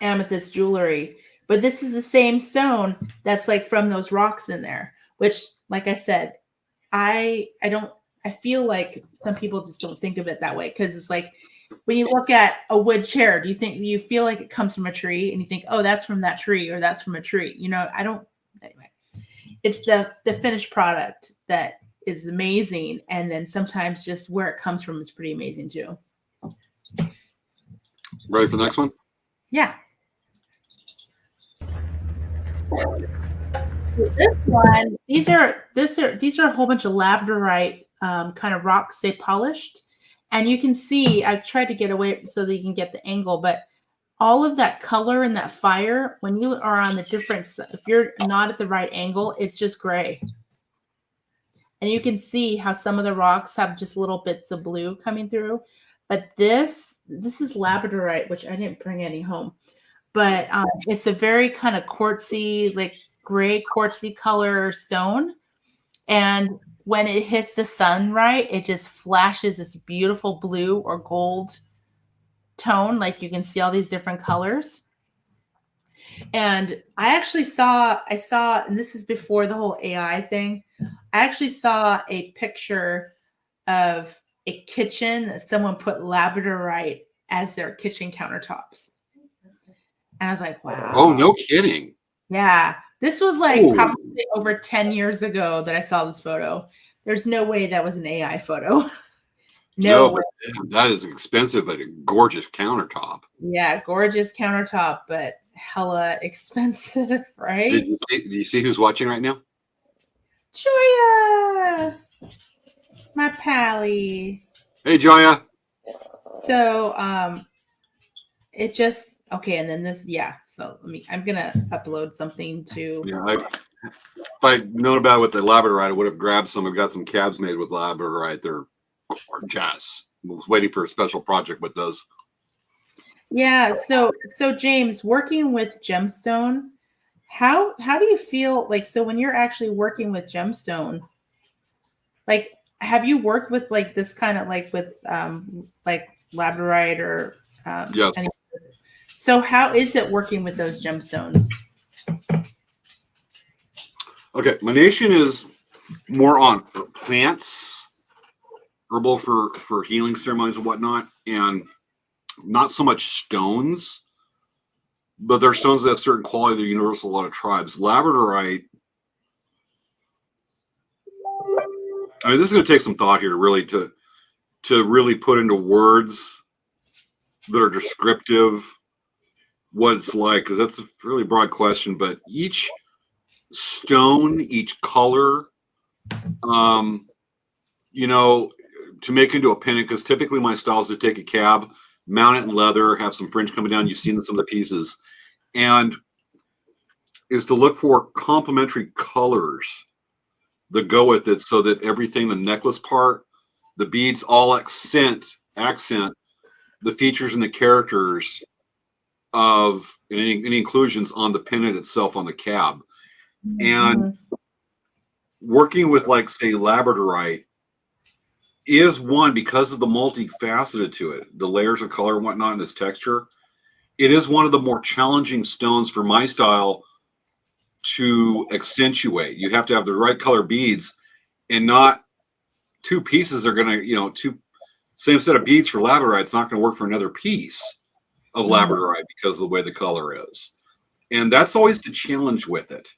B: amethyst jewelry, but this is the same stone that's like from those rocks in there, which, like I said, I feel like some people just don't think of it that way, because it's like when you look at a wood chair, do you feel like it comes from a tree and you think, oh, that's from that tree or that's from a tree? You know, anyway, it's the finished product that is amazing. And then sometimes just where it comes from is pretty amazing too.
A: Ready for the next one?
B: Yeah. This one, these are a whole bunch of labradorite kind of rocks they polished. And you can see, I tried to get away so that you can get the angle, but all of that color and that fire, when you are on the different, if you're not at the right angle, it's just gray. And you can see how some of the rocks have just little bits of blue coming through. But this is labradorite, which I didn't bring any home. But it's a very kind of quartzy, like gray quartzy color stone. And when it hits the sun right, it just flashes this beautiful blue or gold tone. Like you can see all these different colors. And I saw, and this is before the whole AI thing, I actually saw a picture of a kitchen that someone put labradorite as their kitchen countertops. And I was like, wow.
A: Oh, no kidding.
B: Yeah. This was like probably over 10 years ago that I saw this photo. There's no way that was an AI photo. No way.
A: But that is expensive, but a gorgeous countertop.
B: Yeah, gorgeous countertop, but hella expensive, right?
A: Do you see who's watching right now?
B: Joya, my pally.
A: Hey, Joya.
B: So, it just okay, and then this, yeah. So I'm gonna upload something to.
A: Yeah, if I'd known about it with the labradorite, I would have grabbed some. I've got some cabs made with labradorite. They're gorgeous. I was waiting for a special project with those.
B: Yeah. So James, working with gemstone, how do you feel like? So when you're actually working with gemstone, like, have you worked with like this kind of like with like labradorite or
A: Yes.
B: So how is it working with those gemstones?
A: Okay, my nation is more on plants, herbal for healing ceremonies and whatnot, and not so much stones. But there are stones that have certain quality. They're universal. A lot of tribes. Labradorite. I mean, this is going to take some thought here, really, to really put into words that are descriptive what it's like, because that's a really broad question. But each stone, each color, you know, to make into a pendant, because typically my style is to take a cab, mount it in leather, have some fringe coming down. You've seen some of the pieces, and is to look for complementary colors that go with it, so that everything, the necklace part, the beads, all accent the features and the characters of any inclusions on the pendant itself on the cab. And working with, like, say, labradorite is one, because of the multifaceted to it, the layers of color and whatnot, and its texture. It is one of the more challenging stones for my style to accentuate. You have to have the right color beads, and not two pieces are going to, same set of beads for labradorite. It's not going to work for another piece of labradorite because of the way the color is. And that's always the challenge with it.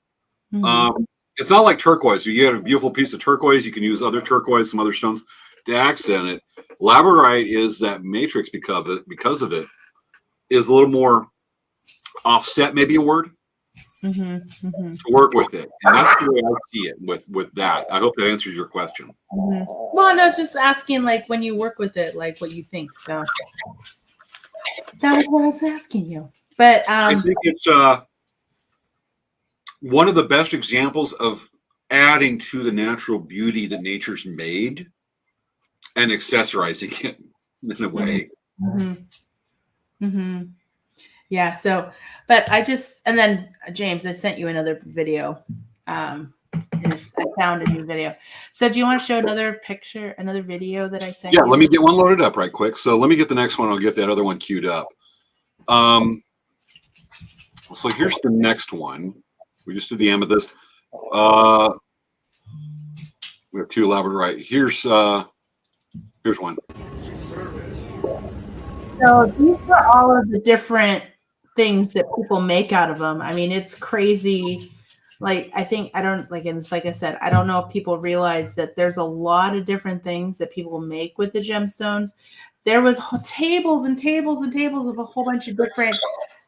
A: It's not like turquoise. You get a beautiful piece of turquoise, you can use other turquoise, some other stones to accent it. Labradorite is that matrix because of it is a little more offset, maybe a word, to work with it. And that's the way I see it with that. I hope that answers your question.
B: Well, and I was just asking, like, when you work with it, like, what you think. So that was what I was asking you. But
A: I think it's one of the best examples of adding to the natural beauty that nature's made and accessorizing it in a way.
B: Yeah. So, but and then James, I sent you another video. I found a new video. So do you want to show another video that I sent you?
A: Yeah, let me get one loaded up right quick. So let me get the next one. I'll get that other one queued up. So here's the next one. We just did the amethyst. We have two labradorite. Here's one.
B: So these are all of the different things that people make out of them. I mean, it's crazy. Like, and it's like I said, I don't know if people realize that there's a lot of different things that people make with the gemstones. There was tables and tables and tables of a whole bunch of different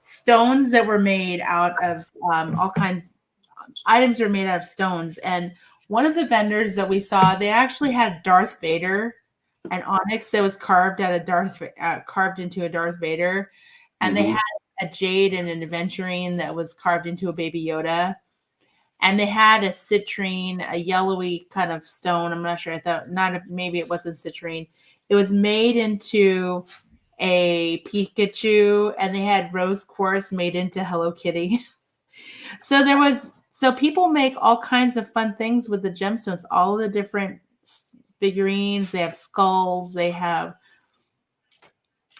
B: stones that were made out of all kinds. Items were made out of stones. And one of the vendors that we saw, they actually had Darth Vader, an onyx that was carved carved into a Darth Vader, and they had a jade and an aventurine that was carved into a Baby Yoda, and they had a citrine, a yellowy kind of stone. I'm not sure. I thought maybe it wasn't citrine. It was made into a Pikachu, and they had rose quartz made into Hello Kitty. So people make all kinds of fun things with the gemstones, all of the different figurines. They have skulls.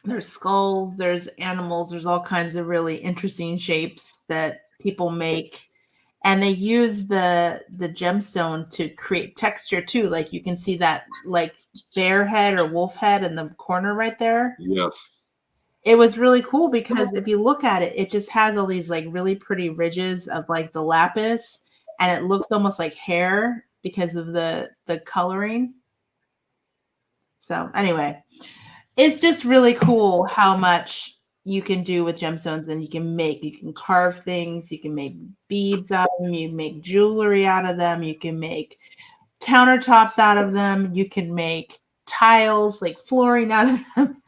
B: There's skulls, there's animals, there's all kinds of really interesting shapes that people make. And they use the gemstone to create texture too. Like, you can see that, like, bear head or wolf head in the corner right there.
A: Yes.
B: It was really cool because if you look at it, it just has all these, like, really pretty ridges of, like, the lapis, and it looks almost like hair because of the coloring. So anyway, it's just really cool how much you can do with gemstones, and you can carve things, you can make beads out of them, you can make jewelry out of them, you can make countertops out of them, you can make tiles, like flooring out of them.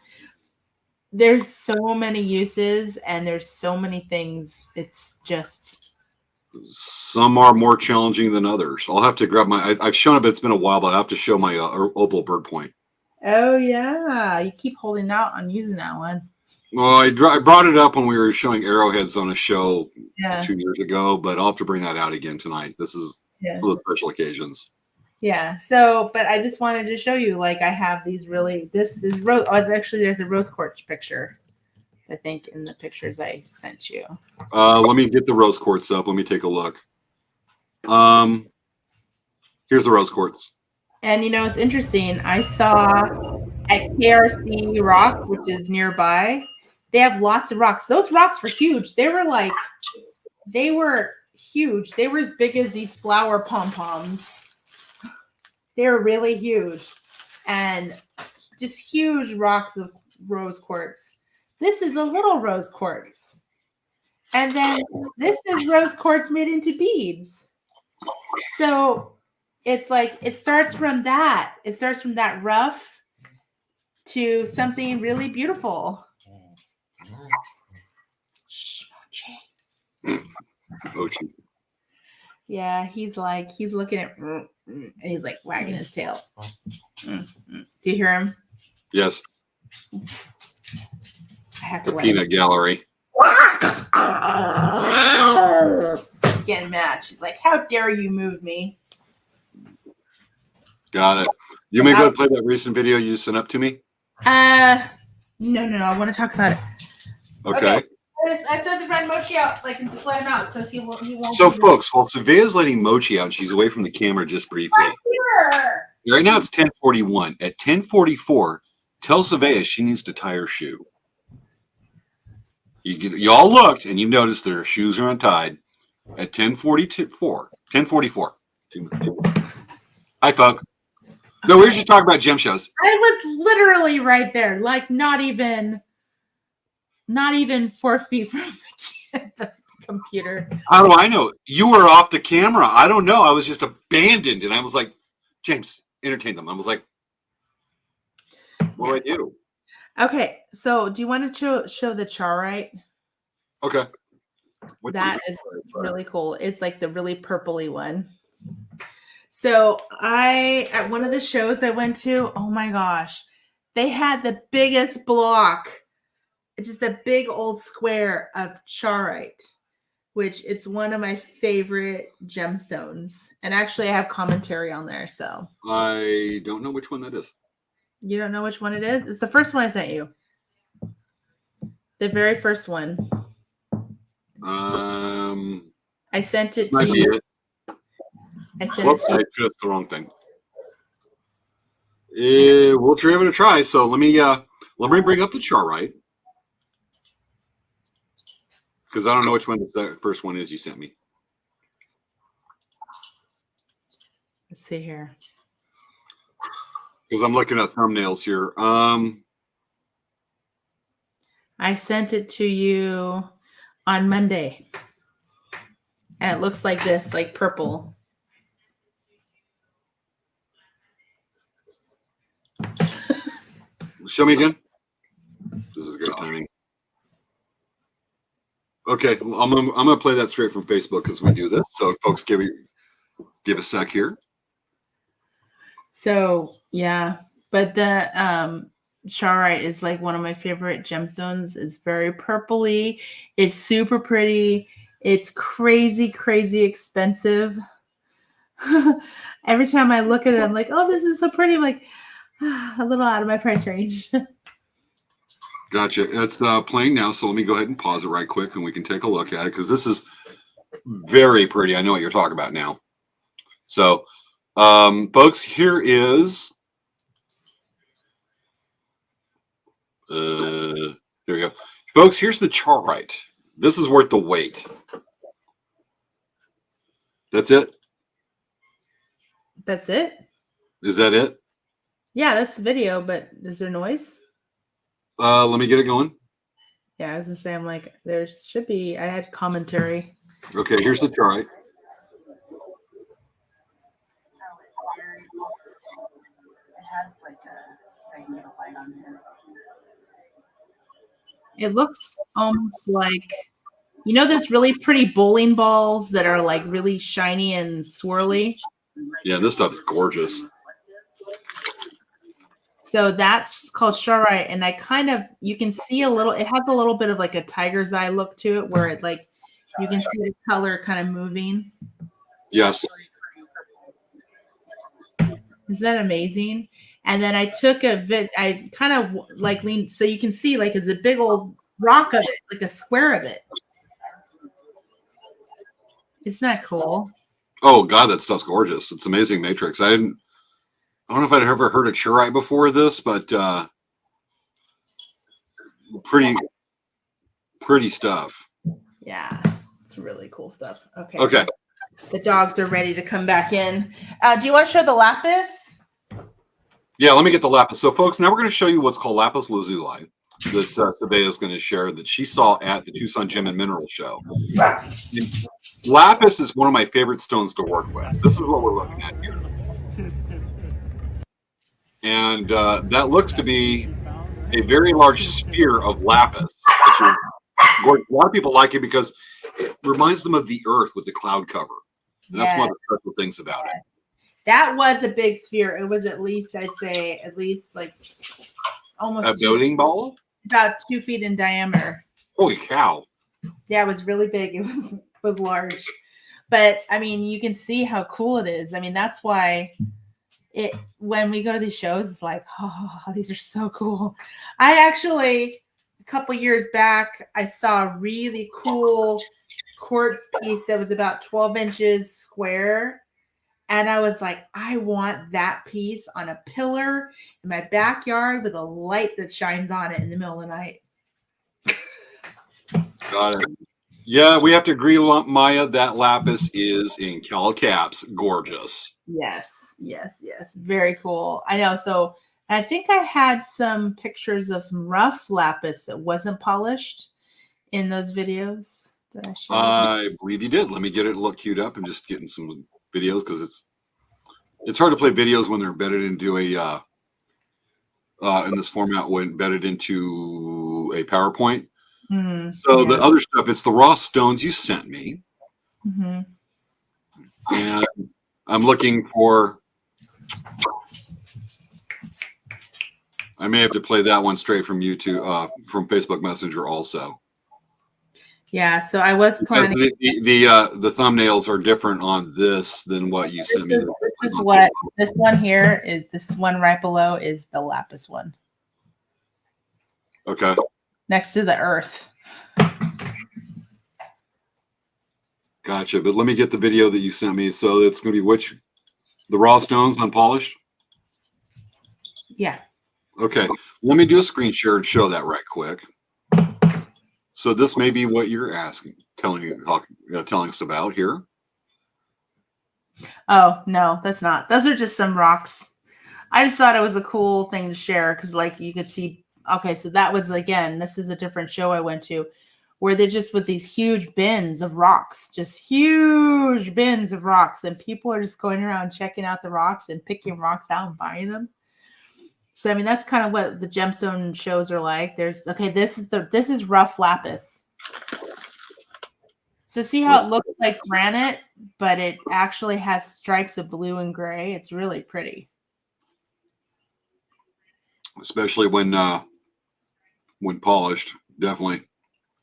B: There's so many uses, and there's so many things. It's just,
A: some are more challenging than others. I'll have to grab I've shown it, but it's been a while, but I have to show my opal bird point.
B: oh yeah, you keep holding out on using that one.
A: Well, I brought it up when we were showing arrowheads on a show 2 years ago, but I'll have to bring that out again tonight. This is one of the special occasions.
B: Yeah. So, but I just wanted to show you, like, I have these really. This is rose. Oh, actually, there's a rose quartz picture. I think in the pictures I sent you.
A: Let me get the rose quartz up. Let me take a look. Here's the rose quartz.
B: And you know, it's interesting. I saw at KRC Rock, which is nearby, they have lots of rocks. Those rocks were huge. They were huge. They were as big as these flower pom-poms. They were really huge. And just huge rocks of rose quartz. This is a little rose quartz. And then this is rose quartz made into beads. So it's like it starts from that. It starts from that rough to something really beautiful. Shh,
A: Mochi.
B: yeah, he's looking at and he's like wagging his tail. Do you hear him?
A: Yes.
B: I have to
A: The
B: wait.
A: peanut gallery.
B: He's getting mad. She's like, "How dare you move me?"
A: Got it. You may go and play that recent video you sent up to me.
B: No. I want to talk about it.
A: Okay.
B: I said to bring Mochi out, like, and just let him out, so he won't.
A: So, folks, while Svea's letting Mochi out, she's away from the camera just briefly.
B: Here.
A: Right now it's 10:41. At 10:44, tell Svea she needs to tie her shoe. You all looked and you noticed that her shoes are untied. At 10:44. 10:44. Hi, folks. No, we were just talking about gym shows.
B: I was literally right there, like not even 4 feet from the computer.
A: How do I know? You were off the camera. I don't know. I was just abandoned, and I was like, James, entertain them. I was like, what do I do?
B: Okay, so do you want to show the charite?
A: Okay.
B: That is really cool. It's like the really purpley one. So at one of the shows I went to, oh my gosh, they had the biggest block. It's just a big old square of charite, which it's one of my favorite gemstones. And actually I have commentary on there. So
A: I don't know which one that is.
B: You don't know which one it is? It's the first one I sent you. The very first one. I sent it to you. I sent it to you.
A: I pressed the wrong thing. We'll give it a try. So let me bring up the charite. Because I don't know which one the first one is you sent me.
B: Let's see here.
A: Because I'm looking at thumbnails here.
B: I sent it to you on Monday. And it looks like this, like purple.
A: Show me again. This is good timing. Okay, I'm gonna play that straight from Facebook because we do this. So folks, give a sec here.
B: So yeah, but the charite is like one of my favorite gemstones. It's very purpley. It's super pretty. It's crazy expensive. Every time I look at it, I'm like, oh, this is so pretty. I'm like, a little out of my price range.
A: Gotcha. It's playing now, so let me go ahead and pause it right quick, and we can take a look at it because this is very pretty. I know what you're talking about now. So, folks, here is. There we go, folks. Here's the charite. This is worth the wait. That's it.
B: That's it.
A: Is that it?
B: Yeah, that's the video. But is there noise?
A: Let me get it going.
B: Yeah, I was gonna say, I'm like, there should be. I had commentary.
A: Okay, here's the charite.
B: It has like a little light on there. It looks almost like, you know, those really pretty bowling balls that are like really shiny and swirly.
A: Yeah, this stuff is gorgeous.
B: So that's called charite, and I kind of, you can see a little, it has a little bit of like a tiger's eye look to it, where it like, you can see the color kind of moving.
A: Yes.
B: Isn't that amazing? And then I took I kind of like leaned so you can see like it's a big old rock of it, like a square of it. Isn't that cool?
A: Oh God, that stuff's gorgeous. It's amazing matrix. I don't know if I'd ever heard of churite before this, but pretty stuff.
B: Yeah, it's really cool stuff. Okay.
A: Okay.
B: The dogs are ready to come back in. Do you want to show the lapis?
A: Yeah, let me get the lapis. So, folks, now we're going to show you what's called lapis lazuli that Svea is going to share that she saw at the Tucson Gem and Mineral Show. And lapis is one of my favorite stones to work with. This is what we're looking at here. And that looks to be a very large sphere of lapis. A lot of people like it because it reminds them of the earth with the cloud cover. And that's one of the special things about it.
B: That was a big sphere. It was at least, I'd say, at least like almost
A: A building ball?
B: about 2 feet in diameter.
A: Holy cow.
B: Yeah, it was really big. It was large. But I mean, you can see how cool it is. I mean, that's why when we go to these shows, it's like, oh, these are so cool. I actually, a couple years back, I saw a really cool quartz piece that was about 12 inches square. And I was like, I want that piece on a pillar in my backyard with a light that shines on it in the middle of the night.
A: Got it. Yeah, we have to agree, Maya, that lapis is in Cal caps gorgeous.
B: Yes. Very cool. I know. So I think I had some pictures of some rough lapis that wasn't polished in those videos that I showed.
A: I believe you did. Let me get it queued up and just getting some videos because it's hard to play videos when they're embedded into a in this format when embedded into a PowerPoint. So the other stuff, it's the raw stones you sent me. And I'm looking for, I may have to play that one straight from YouTube, from Facebook Messenger also.
B: Yeah, so I was planning.
A: The thumbnails are different on this than what you sent me.
B: This one here is, this one right below is the lapis one.
A: Okay.
B: Next to the earth.
A: Gotcha. But let me get the video that you sent me. So it's going to be the raw stones unpolished?
B: Yeah.
A: Okay. Let me do a screen share and show that right quick. So this may be what you're telling us about here.
B: Oh, no, that's not. Those are just some rocks. I just thought it was a cool thing to share because, like, you could see. Okay, so that was, again, this is a different show I went to where they just with these huge bins of rocks, just huge bins of rocks. And people are just going around checking out the rocks and picking rocks out and buying them. So, I mean, that's kind of what the gemstone shows are like. This is rough lapis. So see how it looks like granite, but it actually has stripes of blue and gray. It's really pretty.
A: Especially when polished, definitely.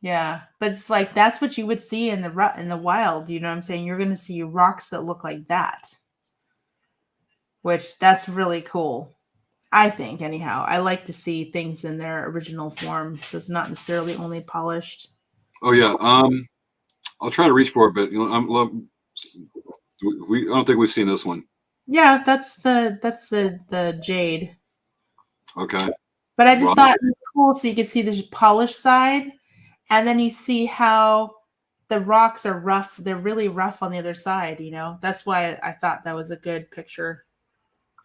B: Yeah, but it's like that's what you would see in the wild. You know what I'm saying? You're going to see rocks that look like that, which that's really cool. I think, anyhow. I like to see things in their original form, so it's not necessarily only polished.
A: Oh yeah. I'll try to reach for it, but I don't think we've seen this one.
B: Yeah, that's the jade.
A: Okay.
B: But I just thought it was cool, so you could see the polished side, and then you see how the rocks are rough. They're really rough on the other side. You know, that's why I thought that was a good picture.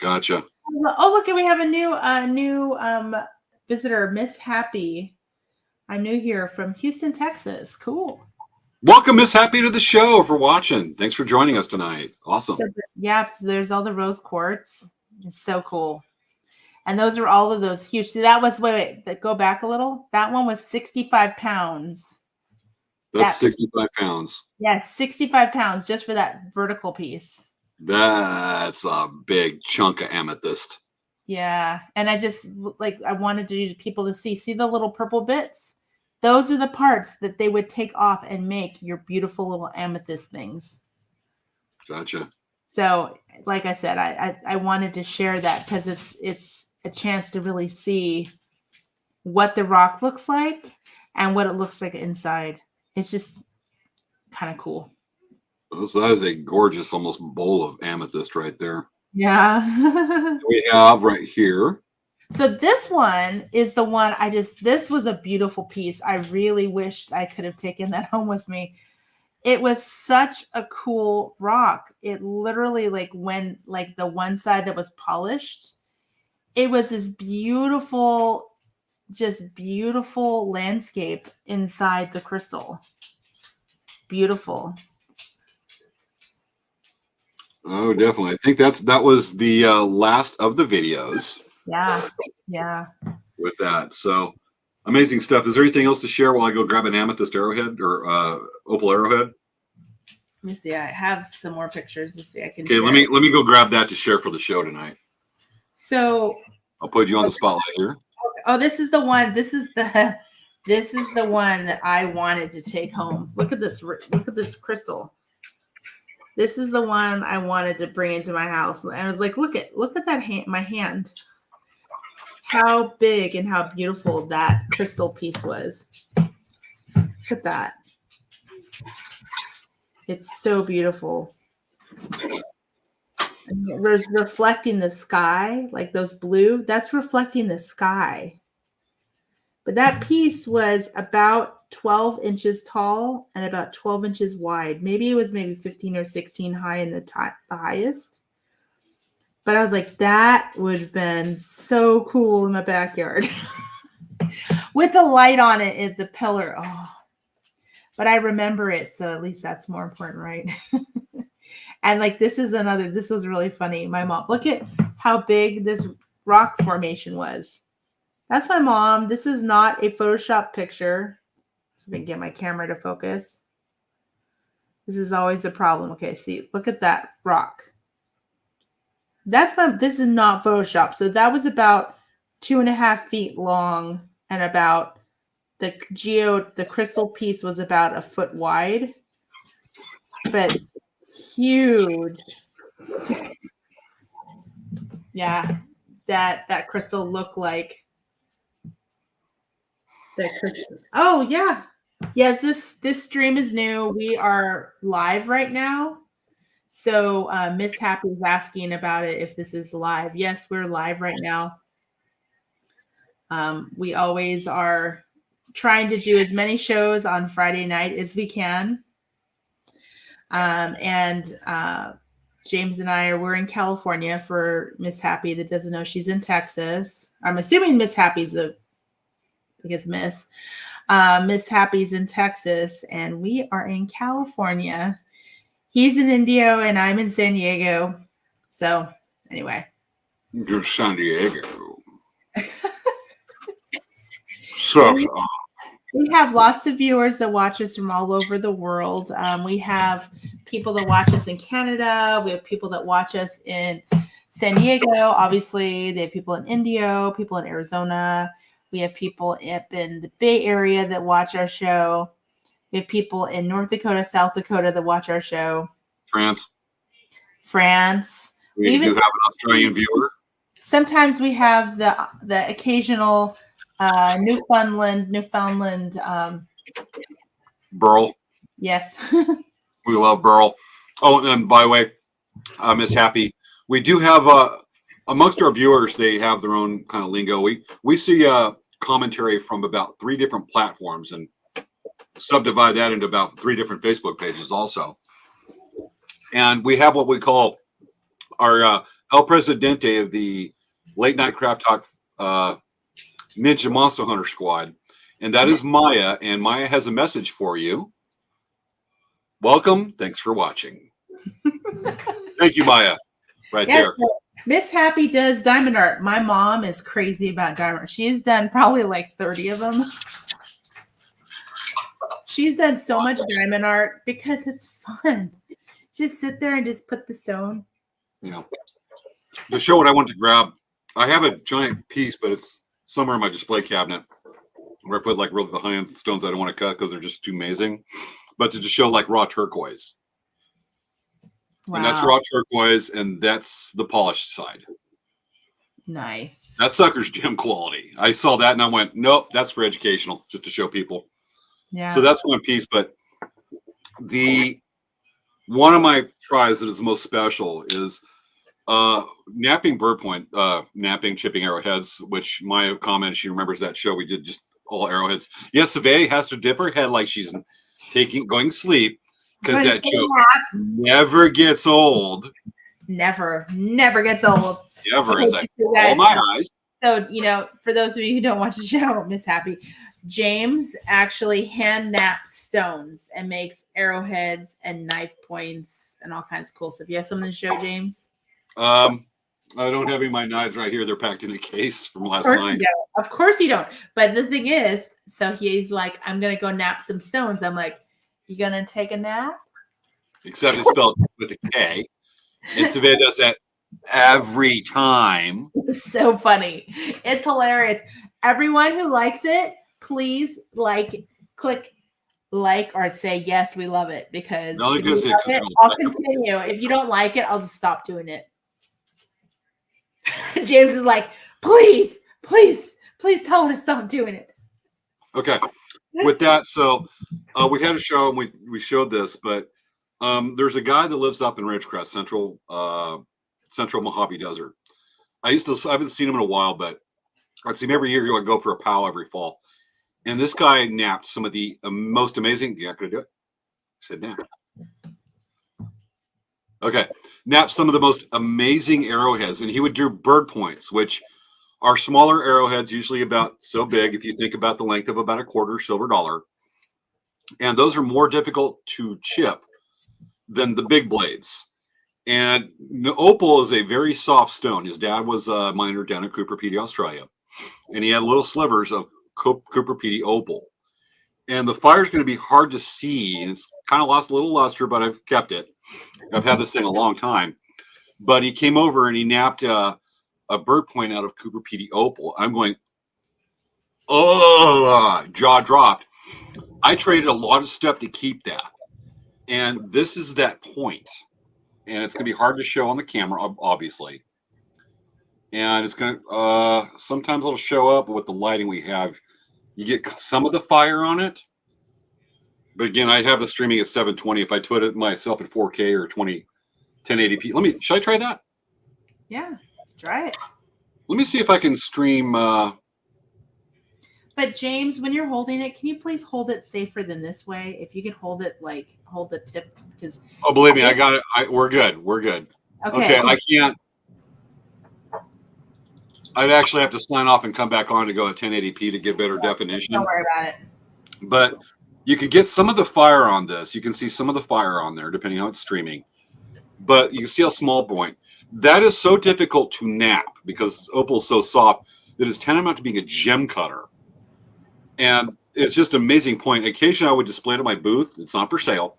A: Gotcha.
B: Oh, look, we have a new visitor, Miss Happy. I'm new here from Houston, Texas. Cool.
A: Welcome, Miss Happy, to the show for watching. Thanks for joining us tonight. Awesome.
B: So, yeah, so there's all the rose quartz. It's so cool. And those are all of those huge. See, that was, wait, go back a little. That one was 65 pounds.
A: That's 65 pounds.
B: Yes, 65 pounds just for that vertical piece.
A: That's a big chunk of amethyst.
B: Yeah. And I wanted people to see the little purple bits. Those are the parts that they would take off and make your beautiful little amethyst things.
A: Gotcha.
B: So, like I said, I wanted to share that because it's a chance to really see what the rock looks like and what it looks like inside. It's just kind of cool.
A: So that is a gorgeous, almost bowl of amethyst right there.
B: Yeah.
A: We have right here.
B: So this one is the one this was a beautiful piece. I really wished I could have taken that home with me. It was such a cool rock. It literally when the one side that was polished, it was this beautiful, just beautiful landscape inside the crystal. Beautiful.
A: Oh, definitely. I think that was the last of the videos.
B: Yeah.
A: With that, so amazing stuff. Is there anything else to share while I go grab an amethyst arrowhead or opal arrowhead?
B: Let me see. I have some more pictures. Let's see. I can.
A: Okay,
B: share.
A: let me go grab that to share for the show tonight.
B: So
A: I'll put you on the spotlight here.
B: Oh, this is the one. This is the one that I wanted to take home. Look at this. Look at this crystal. This is the one I wanted to bring into my house. And I was like, look at that hand, my hand. How big and how beautiful that crystal piece was. Look at that. It's so beautiful. And it was reflecting the sky, like those blue. That's reflecting the sky. But that piece was about 12 inches tall and about 12 inches wide. Maybe it was 15 or 16 high in the highest. But I was like, that would have been so cool in my backyard. With the light on it at the pillar. Oh. But I remember it, so at least that's more important, right? And this was really funny. My mom, look at how big this rock formation was. That's my mom. This is not a Photoshop picture. So I can get my camera to focus. This is always the problem. Okay, see, look at that rock. This is not Photoshop. So that was about 2.5 feet long and about the crystal piece was about 1 foot wide, but huge. Yeah, that crystal looked like that crystal. Oh yeah. Yes, this stream is new. We are live right now. So Miss Happy is asking about it if this is live. Yes, we're live right now. We always are trying to do as many shows on Friday night as we can. And James and we're in California. For Miss Happy that doesn't know, she's in Texas. I'm assuming Miss Happy's Miss Happy's in Texas, and we are in California. He's in Indio, and I'm in San Diego. So anyway.
A: You're San Diego. So
B: we have lots of viewers that watch us from all over the world. We have people that watch us in Canada. We have people that watch us in San Diego. Obviously, they have people in Indio, people in Arizona. We have people up in the Bay Area that watch our show. We have people in North Dakota, South Dakota that watch our show.
A: France.
B: We
A: do have an Australian viewer.
B: Sometimes we have the occasional Newfoundland.
A: Burl.
B: Yes.
A: We love Burl. Oh, and by the way, Miss Happy, we do have amongst our viewers, they have their own kind of lingo. We see commentary from about 3 different platforms and subdivide that into about 3 different Facebook pages also. And we have what we call our El Presidente of the Late Night Craft Talk Ninja Monster Hunter Squad. And that is Maya. And Maya has a message for you. Welcome. Thanks for watching. Thank you, Maya. Right there.
B: So Miss Happy does diamond art. My mom is crazy about diamond art. She's done probably 30 of them. She's done so much diamond art because it's fun. Just sit there and just put the stone.
A: Yeah. To show what I want to grab, I have a giant piece, but it's somewhere in my display cabinet where I put really the high-end stones I don't want to cut because they're just too amazing. But to just show raw turquoise. And that's
B: Wow.
A: raw turquoise, and that's the polished side.
B: Nice.
A: That sucker's gem quality. I saw that and I went, nope, that's for educational, just to show people.
B: Yeah.
A: So that's one piece. But one of my tries that is most special is napping bird point, napping chipping arrowheads, which Maya commented she remembers that show we did, just all arrowheads. Yes, Svea has to dip her head like she's going to sleep, because that joke never gets old.
B: Never gets old.
A: Never, as I roll my eyes.
B: So, for those of you who don't watch the show, Miss Happy, James actually hand naps stones and makes arrowheads and knife points and all kinds of cool stuff. You have something to show, James?
A: I don't have any of my knives right here. They're packed in a case from last night.
B: Of course you don't. But the thing is, so he's like, I'm going to go nap some stones. I'm like, you going to take a nap?
A: Except it's spelled with a K. And Svea does that every time.
B: It's so funny. It's hilarious. Everyone who likes it, please click like or say yes, we love it, because
A: No,
B: if you love it, I'll continue. If you don't like it, I'll just stop doing it. James is like, please tell her to stop doing it.
A: Okay. With that, so we had a show and we showed this, but there's a guy that lives up in Ridgecrest, central Mojave Desert. I haven't seen him in a while, but I'd see him every year. I'd go for a POW every fall. And this guy napped some of the most amazing. Yeah, could I do it? I said nap. Okay. Napped some of the most amazing arrowheads. And he would do bird points, which are smaller arrowheads, usually about so big, if you think about the length of about a quarter silver dollar. And those are more difficult to chip than the big blades. And opal is a very soft stone. His dad was a miner down in Cooper Pedy, Australia. And he had little slivers of Cooper Pedy opal. And the fire is going to be hard to see. And it's kind of lost a little luster, but I've kept it. I've had this thing a long time. But he came over and he napped a bird point out of Cooper Pedy opal. I'm going, oh, jaw dropped. I traded a lot of stuff to keep that. And this is that point. And it's going to be hard to show on the camera, obviously. And it's going to, sometimes it'll show up with the lighting we have. You get some of the fire on it. But again, I have the streaming at 720. If I put it myself at 4K or 1080p, should I try that?
B: Yeah, try it.
A: Let me see if I can stream.
B: But James, when you're holding it, can you please hold it safer than this way? If you could hold it, hold the tip, because.
A: Oh, believe me, I got it. We're good. Okay, I can't. I'd actually have to sign off and come back on to go at 1080p to get better definition.
B: Don't worry about it.
A: But you can get some of the fire on this. You can see some of the fire on there, depending on how it's streaming. But you can see a small point. That is so difficult to nap because opal is so soft that it's tantamount to being a gem cutter. And it's just an amazing point. Occasionally, I would display it at my booth. It's not for sale.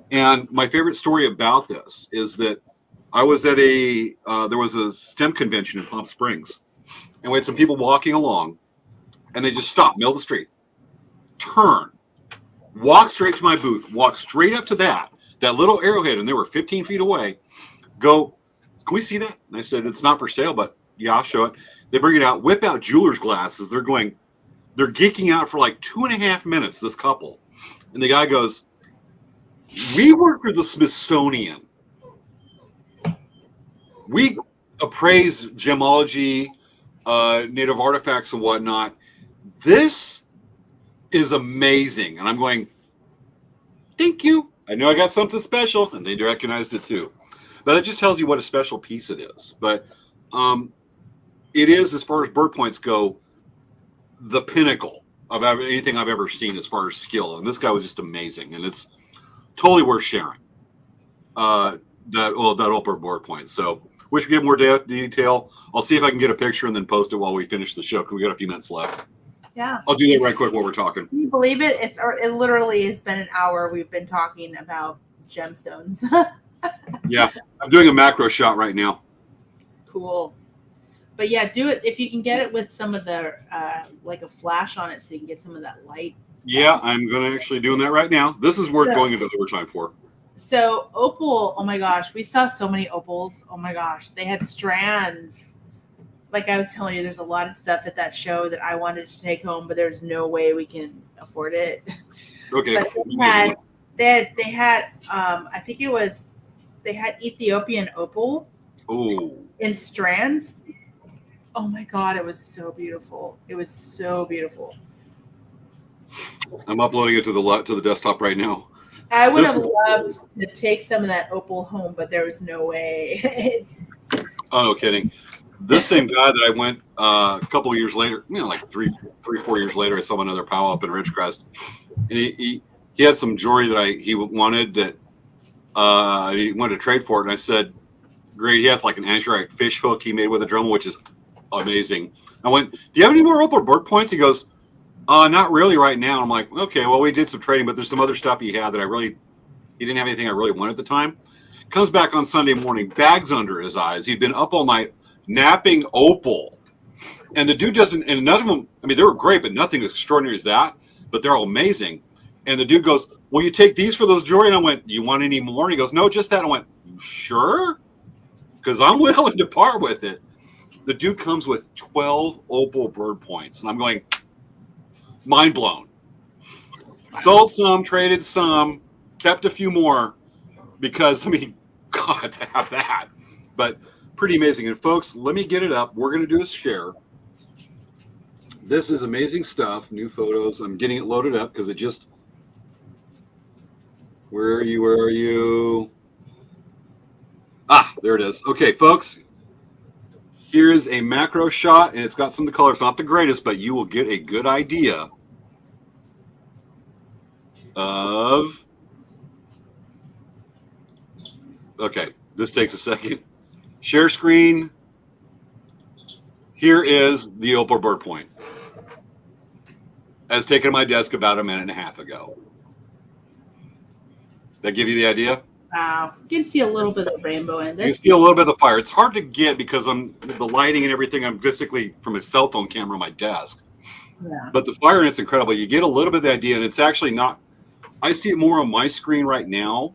A: And my favorite story about this is that I was at there was a STEM convention in Palm Springs. And we had some people walking along. And they just stopped, middle of the street. Turn. Walk straight to my booth. Walk straight up to that little arrowhead. And they were 15 feet away. Go, can we see that? And I said, it's not for sale, but yeah, I'll show it. They bring it out, whip out jeweler's glasses. They're geeking out for like 2.5 minutes, this couple. And the guy goes, we work for the Smithsonian. We appraise gemology, native artifacts and whatnot. This is amazing. And I'm going, thank you. I know I got something special. And they recognized it too. But it just tells you what a special piece it is. But it is, as far as bird points go, the pinnacle of anything I've ever seen as far as skill. And this guy was just amazing. And it's totally worth sharing. That opal bird point. So wish we get more detail. I'll see if I can get a picture and then post it while we finish the show, because we got a few minutes left.
B: Yeah.
A: I'll do that right quick while we're talking.
B: Can you believe it? It literally has been an hour we've been talking about gemstones.
A: Yeah. I'm doing a macro shot right now.
B: Cool. But yeah, do it if you can get it with some of the like a flash on it, so you can get some of that light.
A: Yeah, I'm going to actually doing that right now. This is worth going into overtime for.
B: So opal, oh my gosh, we saw so many opals. Oh my gosh, they had strands. Like I was telling you, there's a lot of stuff at that show that I wanted to take home, but there's no way we can afford it.
A: Okay.
B: But they had I think they had Ethiopian opal
A: Oh,
B: in strands. Oh my god, it was so beautiful. It was so beautiful.
A: I'm uploading it to the desktop right now.
B: I would
A: This
B: have
A: is-
B: loved to take some of that opal home, but there was no way. It's
A: Oh, no kidding. This same guy that I went a couple of years later, like 4 years later, I saw another powwow up in Ridgecrest, and he had some jewelry that he wanted that he wanted to trade for it, and I said, "Great." He has like an anchorite fish hook he made with a drum, which is amazing. I went, "Do you have any more opal bird points?" He goes, "Not really right now." I'm like, "Okay, well, we did some trading, but there's some other stuff he had that he didn't have anything I really wanted at the time." Comes back on Sunday morning, bags under his eyes. He'd been up all night napping opal. And the dude doesn't, and none of them, I mean, they were great, but nothing as extraordinary as that, but they're all amazing. And the dude goes, "Will you take these for those jewelry?" And I went, "You want any more?" And he goes, "No, just that." And I went, "You sure? Because I'm willing to part with it." The dude comes with 12 opal bird points. And I'm going, mind blown. Sold some, traded some, kept a few more because, I mean, God, to have that. But pretty amazing. And folks, let me get it up. We're going to do a share. This is amazing stuff. New photos. I'm getting it loaded up because it just. Where are you? Where are you? Ah, there it is. Okay, folks. Here's a macro shot, and it's got some of the colors. Not the greatest, but you will get a good idea of. Okay, this takes a second. Share screen. Here is the opal bird point. As taken to my desk about a minute and a half ago. That give you the idea?
B: wow. You can see a little bit of rainbow in
A: You can
B: this.
A: see a little bit of the fire. It's hard to get because the lighting and everything. I'm basically from a cell phone camera on my desk.
B: Yeah.
A: But the fire, and it's incredible. You get a little bit of the idea, and it's actually not. I see it more on my screen right now.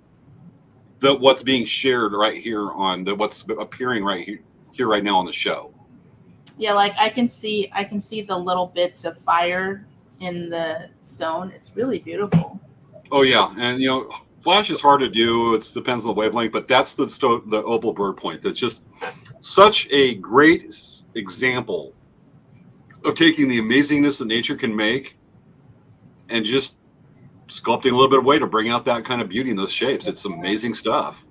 A: What's being shared right here on what's appearing right here right now on the show.
B: Yeah, like I can see the little bits of fire in the stone. It's really beautiful.
A: Oh yeah, and flash is hard to do. It depends on the wavelength, but that's the opal bird point. That's just such a great example of taking the amazingness that nature can make and just sculpting a little bit of way to bring out that kind of beauty in those shapes. It's amazing stuff.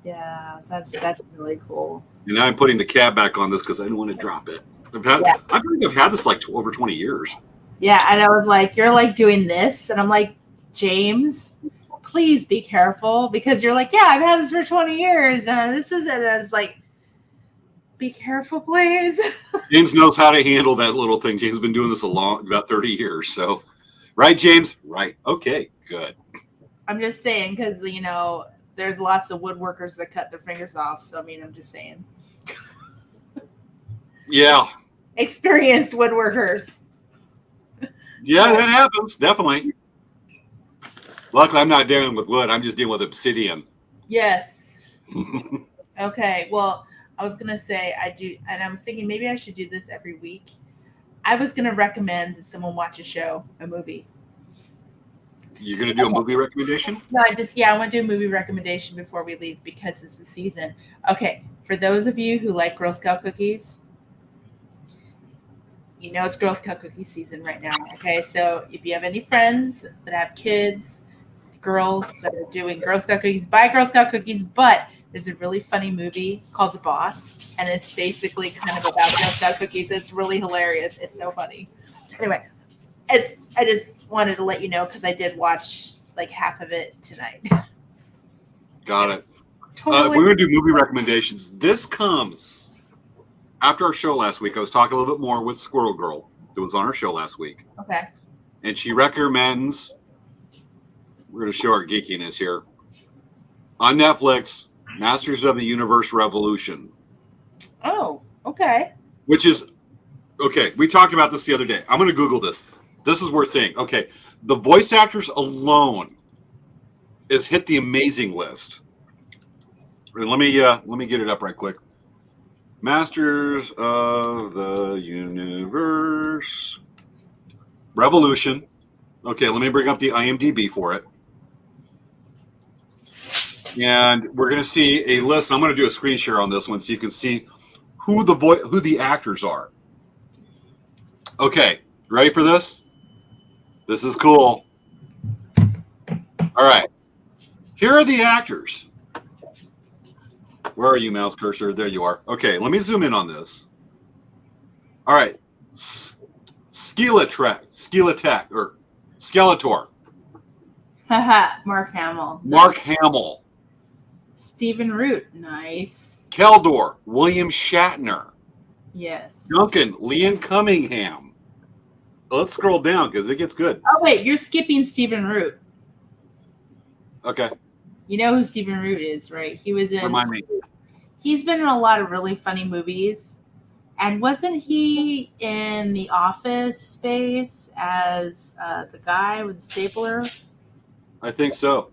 B: Yeah, that's really cool.
A: And now I'm putting the cab back on this because I didn't want to drop it. I think I've had this like over 20 years.
B: Yeah, and I was like, you're like doing this, and I'm like, James, please be careful, because you're like, yeah, I've had this for 20 years, and this is it. And it's like, be careful, please.
A: James knows how to handle that little thing. James has been doing this about 30 years. So, right, James? Right. Okay, good.
B: I'm just saying, because there's lots of woodworkers that cut their fingers off. So I mean, I'm just saying.
A: Yeah.
B: Experienced woodworkers.
A: Yeah, that happens. Definitely. Luckily, I'm not dealing with wood. I'm just dealing with obsidian.
B: Yes. Okay. Well, I was going to say I do, and I was thinking maybe I should do this every week. I was going to recommend that someone watch a movie.
A: You're going to do a movie recommendation?
B: No, I want to do a movie recommendation before we leave because it's the season. Okay. For those of you who like Girl Scout cookies, it's Girl Scout cookie season right now. Okay. So if you have any friends that have kids, girls that are doing Girl Scout cookies, buy Girl Scout cookies. But there's a really funny movie called The Boss, and it's basically kind of about Girl Scout cookies. It's really hilarious. It's so funny. Anyway, I just wanted to let you know because I did watch like half of it tonight.
A: Got it.
B: Totally.
A: We're going to do movie recommendations. This comes after our show last week. I was talking a little bit more with Squirrel Girl, who was on our show last week.
B: Okay.
A: And she recommends, we're going to show our geekiness here, on Netflix, Masters of the Universe Revolution.
B: Oh, okay.
A: Which is, okay, we talked about this the other day. I'm going to Google this. This is worth saying. Okay, the voice actors alone, is hit the amazing list. And let me get it up right quick. Masters of the Universe Revolution. Okay, let me bring up the IMDb for it. And we're going to see a list. I'm going to do a screen share on this one so you can see who the actors are. Okay, ready for this? This is cool. All right. Here are the actors. Where are you, mouse cursor? There you are. Okay, let me zoom in on this. All right. Skeletor.
B: Mark Hamill.
A: Mark Hamill.
B: Stephen Root. Nice.
A: Keldor. William Shatner.
B: Yes.
A: Duncan. Liam Cunningham. Let's scroll down because it gets good.
B: Oh, wait. You're skipping Stephen Root.
A: Okay.
B: You know who Stephen Root is, right? He was in.
A: Remind me.
B: He's been in a lot of really funny movies. And wasn't he in The Office space as the guy with the stapler?
A: I think so.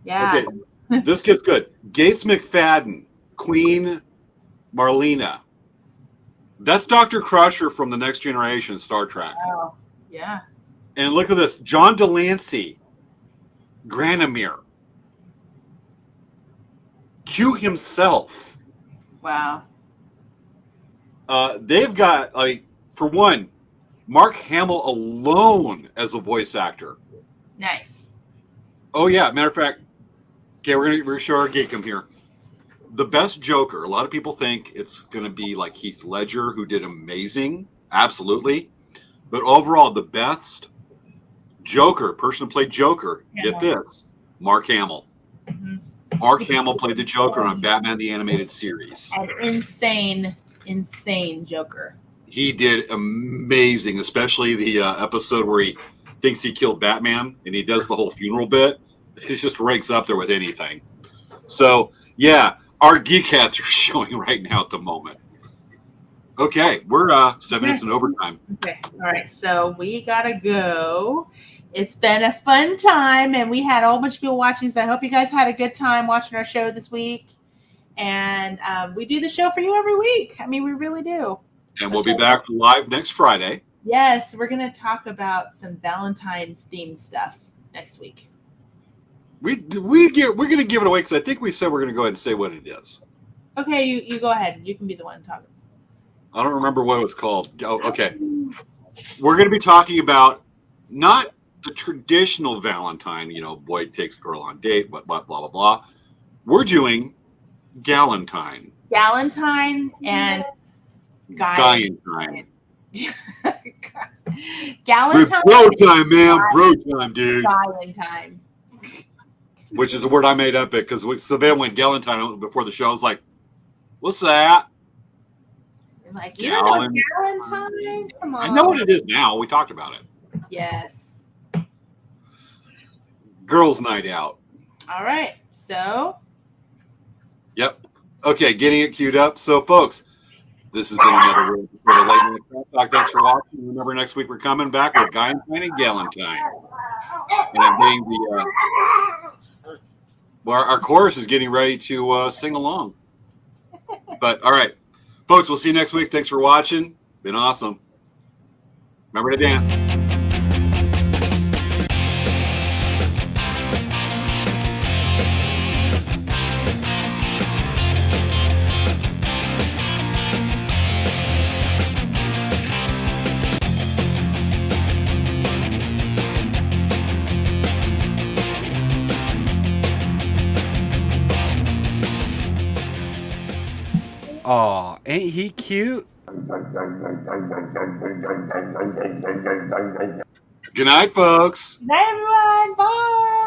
B: Yeah.
A: Okay. This gets good. Gates McFadden. Queen Marlena. That's Dr. Crusher from The Next Generation, Star Trek.
B: Oh, yeah.
A: And look at this. John Delancey. Granomir. Q himself.
B: Wow.
A: They've got, for one, Mark Hamill alone as a voice actor.
B: Nice.
A: Oh, yeah. Matter of fact, okay, we're show our geek him here. The best Joker. A lot of people think it's going to be like Heath Ledger, who did amazing. Absolutely. But overall, the best Joker, person who played Joker, get this, Mark Hamill.
B: Mm-hmm.
A: Mark Hamill played the Joker on Batman the Animated Series.
B: An insane Joker.
A: He did amazing, especially the episode where he thinks he killed Batman and he does the whole funeral bit. It just ranks up there with anything. So, yeah, our geek hats are showing right now at the moment. Okay, we're 7 minutes in overtime.
B: Okay, all right, so we gotta go. It's been a fun time, and we had a whole bunch of people watching, so I hope you guys had a good time watching our show this week. And we do the show for you every week. I mean, we really do.
A: And we'll be back live next Friday.
B: Yes, we're going to talk about some Valentine's themed stuff next week.
A: We're going to give it away because I think we said we're going to go ahead and say what it is.
B: Okay, you go ahead. You can be the one talking.
A: I don't remember what it's called. Oh, okay. We're going to be talking about not the traditional Valentine, boy takes girl on date, blah, blah, blah, blah. We're doing Galentine.
B: Galentine and
A: Galentine.
B: Galentine.
A: Bro time, man. Bro time, dude.
B: Galentine.
A: Which is a word I made up it because Svea went Galentine before the show. I was like, what's that?
B: You're like, you don't know Galentine? Come on.
A: I know what it is now. We talked about it.
B: Yes.
A: Girls' night out.
B: All right. So.
A: Yep. Okay, getting it queued up. So, folks, this has been another Late Night Talk. Thanks for watching. Remember, next week we're coming back with Galentine and Galentine. And I'm getting our chorus is getting ready to sing along. But, all right. Folks, we'll see you next week. Thanks for watching. Been awesome. Remember to dance.
C: Aw, ain't he cute?
A: Good night, folks.
B: Good night, everyone. Bye.